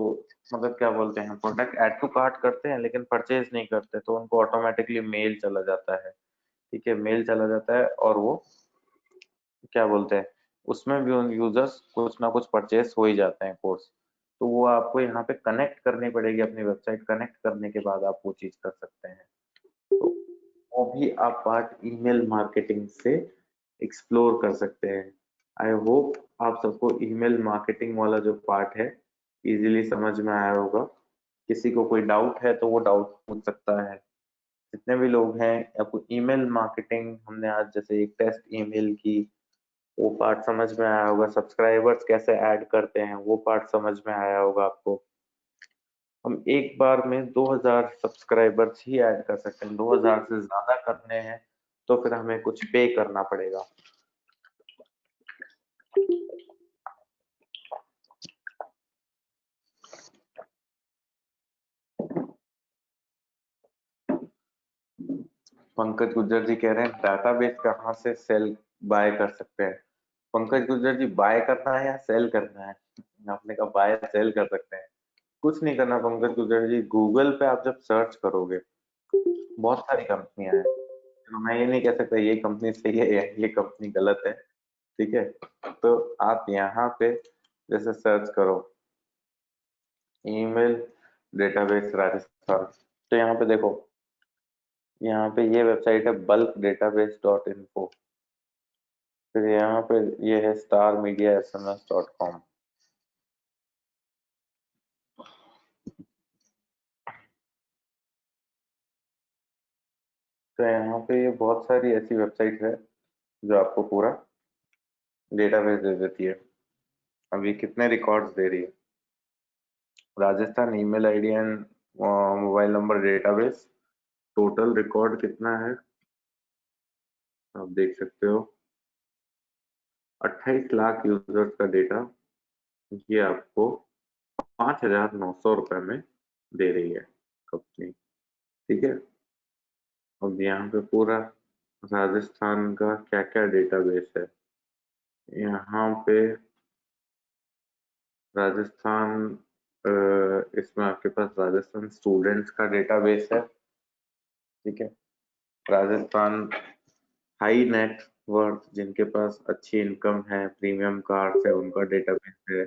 मतलब क्या बोलते हैं प्रोडक्ट ऐड टू कार्ट करते हैं लेकिन परचेज नहीं करते, तो उनको ऑटोमेटिकली मेल चला जाता है, ठीक है, मेल चला जाता है और वो क्या बोलते हैं उसमें भी उन यूजर्स कुछ ना कुछ परचेस हो ही जाते हैं कोर्स। तो वो आपको यहाँ पे कनेक्ट करनी पड़ेगी अपनी वेबसाइट, कनेक्ट करने के बाद आप वो चीज कर सकते हैं। तो वो भी आप पार्ट ईमेल मार्केटिंग से एक्सप्लोर कर सकते हैं। आई होप आप सबको ईमेल मार्केटिंग वाला जो पार्ट है इजीली समझ में आया होगा। किसी को कोई डाउट है तो वो डाउट पूछ सकता है। जितने भी लोग हैं आपको ईमेल मार्केटिंग हमने आज जैसे एक टेस्ट ईमेल की वो पार्ट समझ में आया होगा, सब्सक्राइबर्स कैसे ऐड करते हैं वो पार्ट समझ में आया होगा आपको। हम एक बार में 2000 सब्सक्राइबर्स ही ऐड कर सकते हैं, 2000 से ज्यादा करने हैं तो फिर हमें कुछ पे करना पड़ेगा। पंकज गुज्जर जी कह रहे हैं डाटाबेस कहाँ से सेल बाय कर सकते हैं। पंकज गुज्जर जी बाय करना है या सेल करना है? आपने कहा बाय सेल कर सकते हैं। कुछ नहीं करना पंकज गुज्जर जी, गूगल पे आप जब सर्च करोगे बहुत सारी कंपनियां हैं, तो मैं ये नहीं कह सकता ये कंपनी सही है या ये कंपनी गलत है, ठीक है। तो आप यहाँ पे जैसे सर्च करो ईमेल डेटाबेस राजस्थान, तो यहाँ पे देखो यहाँ पे ये वेबसाइट है bulkdatabase.info, फिर यहाँ पे ये है starmediasms.com। तो यहाँ पे ये बहुत सारी ऐसी वेबसाइट है जो आपको पूरा डेटाबेस दे देती है। अभी कितने रिकॉर्ड्स दे रही है? Rajasthan email ID and mobile number database, total record कितना है आप देख सकते हो। 28 लाख यूजर्स का डेटा ये आपको 5,900 रुपए में दे रही है कंपनी। ठीक है। अब यहाँ पे पूरा राजस्थान का क्या क्या डेटाबेस है यहाँ पे। राजस्थान इसमें आपके पास राजस्थान स्टूडेंट्स का डेटाबेस है। ठीक है। राजस्थान हाई नेट वर्थ जिनके पास अच्छी इनकम है, प्रीमियम कार्ड्स है, उनका डेटाबेस है।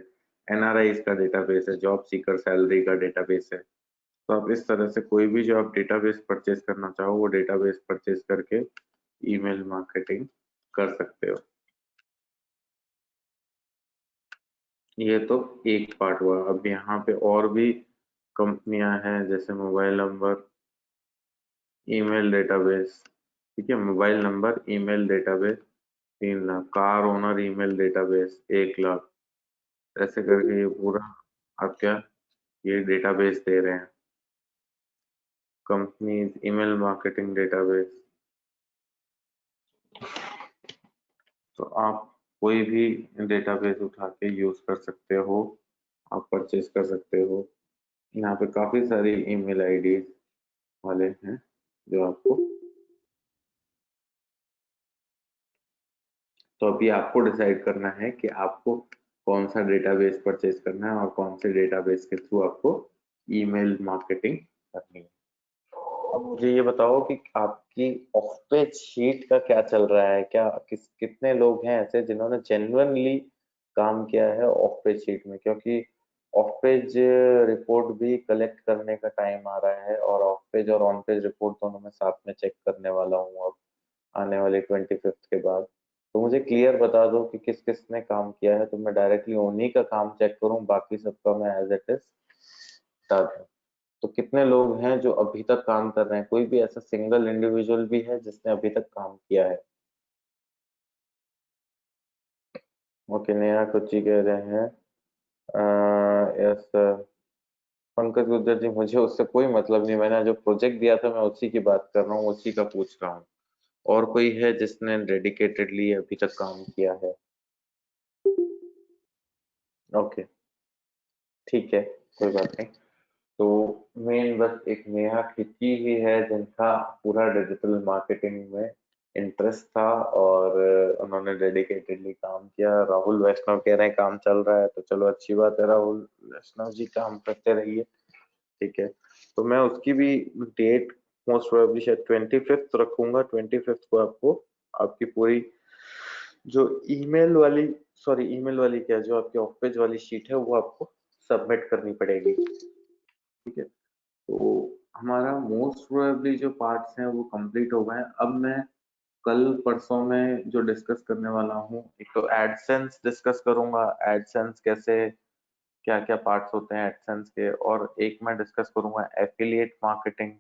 एनआरआईज का डेटाबेस है, जॉब सीकर सैलरी का डेटाबेस है। तो आप इस तरह से कोई भी जो आप डेटाबेस परचेज करना चाहो वो डेटाबेस परचेज करके ईमेल मार्केटिंग कर सकते हो। ये तो एक पार्ट हुआ। अब यहाँ पे और भी कंपनियां हैं जैसे मोबाइल नंबर ईमेल डेटाबेस। ठीक है। Mobile number email database 3 lakh, car owner email database 1 lakh, ऐसे करके ये पूरा आप क्या ये डेटाबेस दे रहे हैं। Companies email marketing database. तो आप कोई भी डेटाबेस उठा के यूज कर सकते हो, आप परचेज कर सकते हो। यहाँ पे काफी सारी ईमेल आईडी वाले हैं जो आपको। तो अभी आपको डिसाइड करना है कि आपको कौन सा डेटाबेस परचेज करना है और कौन से डेटाबेस के थ्रू आपको ईमेल मार्केटिंग करनी है। अब मुझे ये बताओ कि आपकी ऑफ पेज शीट का क्या चल रहा है, क्या कितने लोग हैं ऐसे जिन्होंने जेन्युइनली काम किया है ऑफ पेज शीट में, क्योंकि ऑफ पेज रिपोर्ट भी कलेक्ट करने का टाइम आ रहा है और ऑफ पेज और ऑन पेज रिपोर्ट दोनों मैं साथ में चेक करने वाला हूँ अब आने वाले 25th के बाद। तो मुझे क्लियर बता दो कि किस किस ने काम किया है तो मैं डायरेक्टली उन्हीं का काम चेक करूँ, बाकी सबका मैं एज इट इज बता दूं। तो कितने लोग हैं जो अभी तक काम कर रहे हैं? कोई भी ऐसा सिंगल इंडिविजुअल भी है जिसने अभी तक काम किया है? ओके, नेहा कुच्ची कह रहे हैं यस। पंकज गुर्जर जी, मुझे उससे कोई मतलब नहीं, मैंने जो प्रोजेक्ट दिया था मैं उसी की बात कर रहा हूँ, उसी का पूछ रहा हूँ। और कोई है जिसने डेडिकेटेडली अभी तक काम किया है? ओके, ठीक है, कोई बात नहीं। तो मेन बस एक नेहा खिच्ची ही है जिनका पूरा डिजिटल मार्केटिंग में इंटरेस्ट था और उन्होंने डेडिकेटेडली काम किया। राहुल वैष्णव कह रहे हैं काम चल रहा है, तो चलो अच्छी बात है, राहुल वैष्णव जी काम करते रहिए। ठीक है। तो मैं उसकी भी डेट मोस्ट प्रोबेबली शायद 25th रखूंगा। 25th को आपको आपकी पूरी जो ईमेल वाली, सॉरी ईमेल वाली क्या, जो आपकी ऑफ पेज वाली शीट है वो आपको सबमिट करनी पड़ेगी। ठीक है। तो हमारा मोस्ट प्रोबेबली जो पार्ट्स हैं वो कंप्लीट हो गए हैं। अब मैं कल परसों में जो डिस्कस करने वाला हूँ, एक तो एडसेंस डिस्कस करूंगा, एडसेंस कैसे क्या क्या पार्ट्स होते हैं एडसेंस के, और एक मैं डिस्कस करूंगा एफिलिएट मार्केटिंग।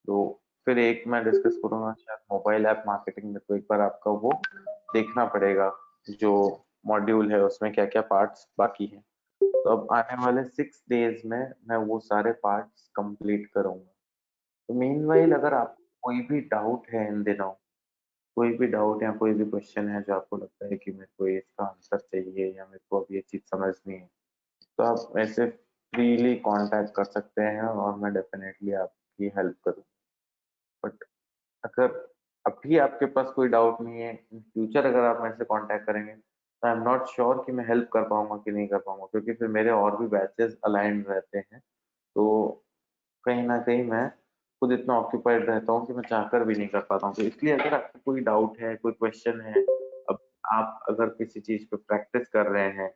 तो फिर एक मैं डिस्कस करूंगा शायद मोबाइल ऐप मार्केटिंग में। तो एक बार आपका वो देखना पड़ेगा जो मॉड्यूल है उसमें क्या क्या पार्ट्स बाकी हैं। तो अब आने वाले 6 डेज में मैं वो सारे पार्ट्स कंप्लीट करूंगा। तो मीनवाइल अगर आपको कोई भी डाउट है इन दिनों, कोई भी डाउट या कोई भी क्वेश्चन है जो आपको लगता है कि मेरे को इसका आंसर चाहिए या मेरे को अब ये चीज समझनी है, तो आप ऐसे फ्रीली कांटेक्ट कर सकते हैं और मैं डेफिनेटली आपकी हेल्प करूँ। बट अगर अभी आपके पास कोई डाउट नहीं है, इन फ्यूचर अगर आप मेरे से कांटेक्ट करेंगे तो आई एम नॉट श्योर कि मैं हेल्प कर पाऊंगा कि नहीं कर पाऊंगा, क्योंकि फिर मेरे और भी बैचेस अलाइंड रहते हैं। तो कहीं ना कहीं मैं खुद इतना ऑक्यूपाइड रहता हूँ कि मैं चाहकर भी नहीं कर पाता हूँ। तो इसलिए अगर आपको कोई डाउट है, कोई क्वेश्चन है, अब आप अगर किसी चीज पे प्रैक्टिस कर रहे हैं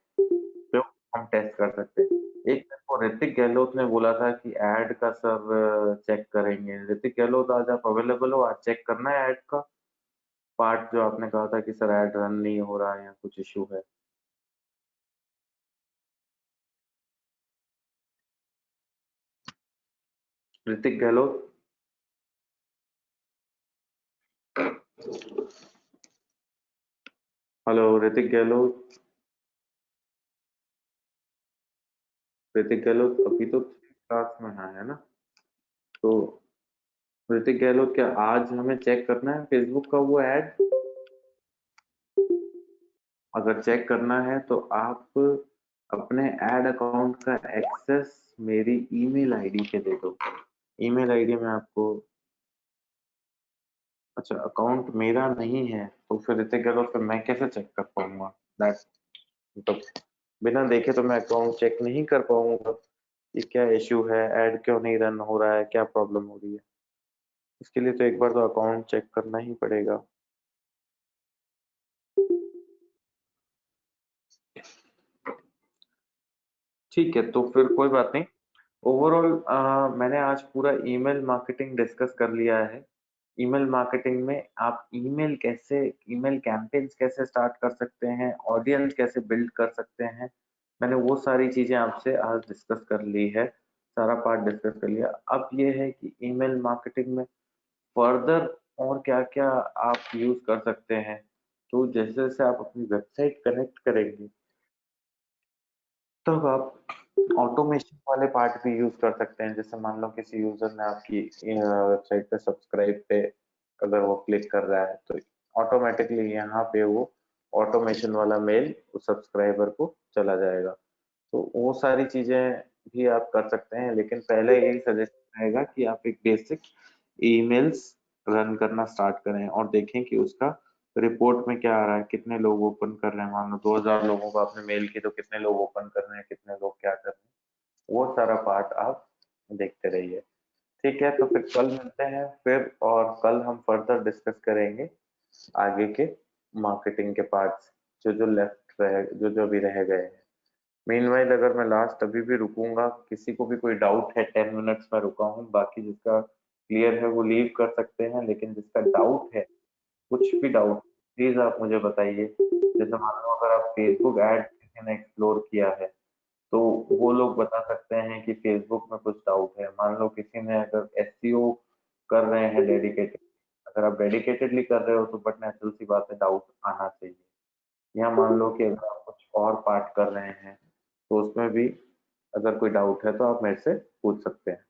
तो हम टेस्ट कर सकते हैं। एक मेरे को ऋतिक गहलोत ने बोला था कि ऐड का सर चेक करेंगे। ऋतिक गहलोत, आज आप अवेलेबल हो? आज चेक करना है ऐड का पार्ट जो आपने कहा था कि सर ऐड रन नहीं हो रहा है या कुछ इशू है। ऋतिक गहलोत। हेलो ऋतिक गहलोत। ऋतिक गहलोत अभी तो क्लास में है ना? तो ऋतिक गहलोत, क्या आज हमें चेक करना है फेसबुक का वो ऐड? अगर चेक करना है तो आप अपने ऐड अकाउंट का एक्सेस मेरी ईमेल आईडी पे दे दो। ईमेल आईडी में आपको, अच्छा अकाउंट मेरा नहीं है तो फिर ऋतिक गहलोत पे मैं कैसे चेक कर पाऊंगा? दैट मतलब बिना देखे तो मैं अकाउंट चेक नहीं कर पाऊंगा। ये क्या इश्यू है, ऐड क्यों नहीं रन हो रहा है, क्या प्रॉब्लम हो रही है? इसके लिए तो एक बार तो अकाउंट चेक करना ही पड़ेगा। ठीक है, तो फिर कोई बात नहीं। ओवरऑल मैंने आज पूरा ईमेल मार्केटिंग डिस्कस कर लिया है। ईमेल मार्केटिंग में आप ईमेल कैंपेन्स कैसे स्टार्ट कर सकते हैं, ऑडियंस कैसे बिल्ड कर सकते हैं, मैंने वो सारी चीजें आपसे आज डिस्कस कर ली है। सारा पार्ट डिस्कस कर लिया। अब ये है कि ईमेल मार्केटिंग में फर्दर और क्या क्या आप यूज कर सकते हैं। तो जैसे जैसे आप अपनी वेबसाइट कनेक्ट करेंगे तब आप ऑटोमेशन वाले पार्ट भी यूज कर सकते हैं। जैसे मान लो किसी यूजर ने आपकी वेबसाइट पे सब्सक्राइब पे अगर वो क्लिक कर रहा है तो ऑटोमेटिकली यहाँ पे वो ऑटोमेशन वाला मेल उस सब्सक्राइबर को चला जाएगा। तो वो सारी चीजें भी आप कर सकते हैं, लेकिन पहले यही सजेशन रहेगा कि आप एक बेसिक ईमेल्स रन करना स्टार्ट करें और देखें कि उसका रिपोर्ट में क्या आ रहा है, कितने लोग ओपन कर रहे हैं। मान लो 2000 लोगों को आपने मेल की तो कितने लोग ओपन कर रहे हैं, कितने लोग क्या कर रहे हैं, वो सारा पार्ट आप देखते रहिए। ठीक है, तो फिर कल मिलते हैं फिर, और कल हम फर्दर डिस्कस करेंगे आगे के मार्केटिंग के पार्ट्स जो जो लेफ्ट रहे, जो जो अभी रह गए हैं। मीनवाइल अगर मैं लास्ट अभी भी रुकूंगा, किसी को भी कोई डाउट है, 10 मिनट्स में रुका हूँ, बाकी जिसका क्लियर है वो लीव कर सकते हैं, लेकिन जिसका डाउट है, कुछ भी डाउट, प्लीज आप मुझे बताइए। जैसे मान लो अगर आप फेसबुक ऐड किसी ने एक्सप्लोर किया है तो वो लोग बता सकते हैं कि फेसबुक में कुछ डाउट है। मान लो किसी ने अगर एसईओ कर रहे हैं डेडिकेटेड, अगर आप डेडिकेटेडली कर रहे हो तो बट नेचुरल सी बात है डाउट आना चाहिए। या मान लो कि अगर आप कुछ और पार्ट कर रहे हैं तो उसमें भी अगर कोई डाउट है तो आप मेरे से पूछ सकते हैं।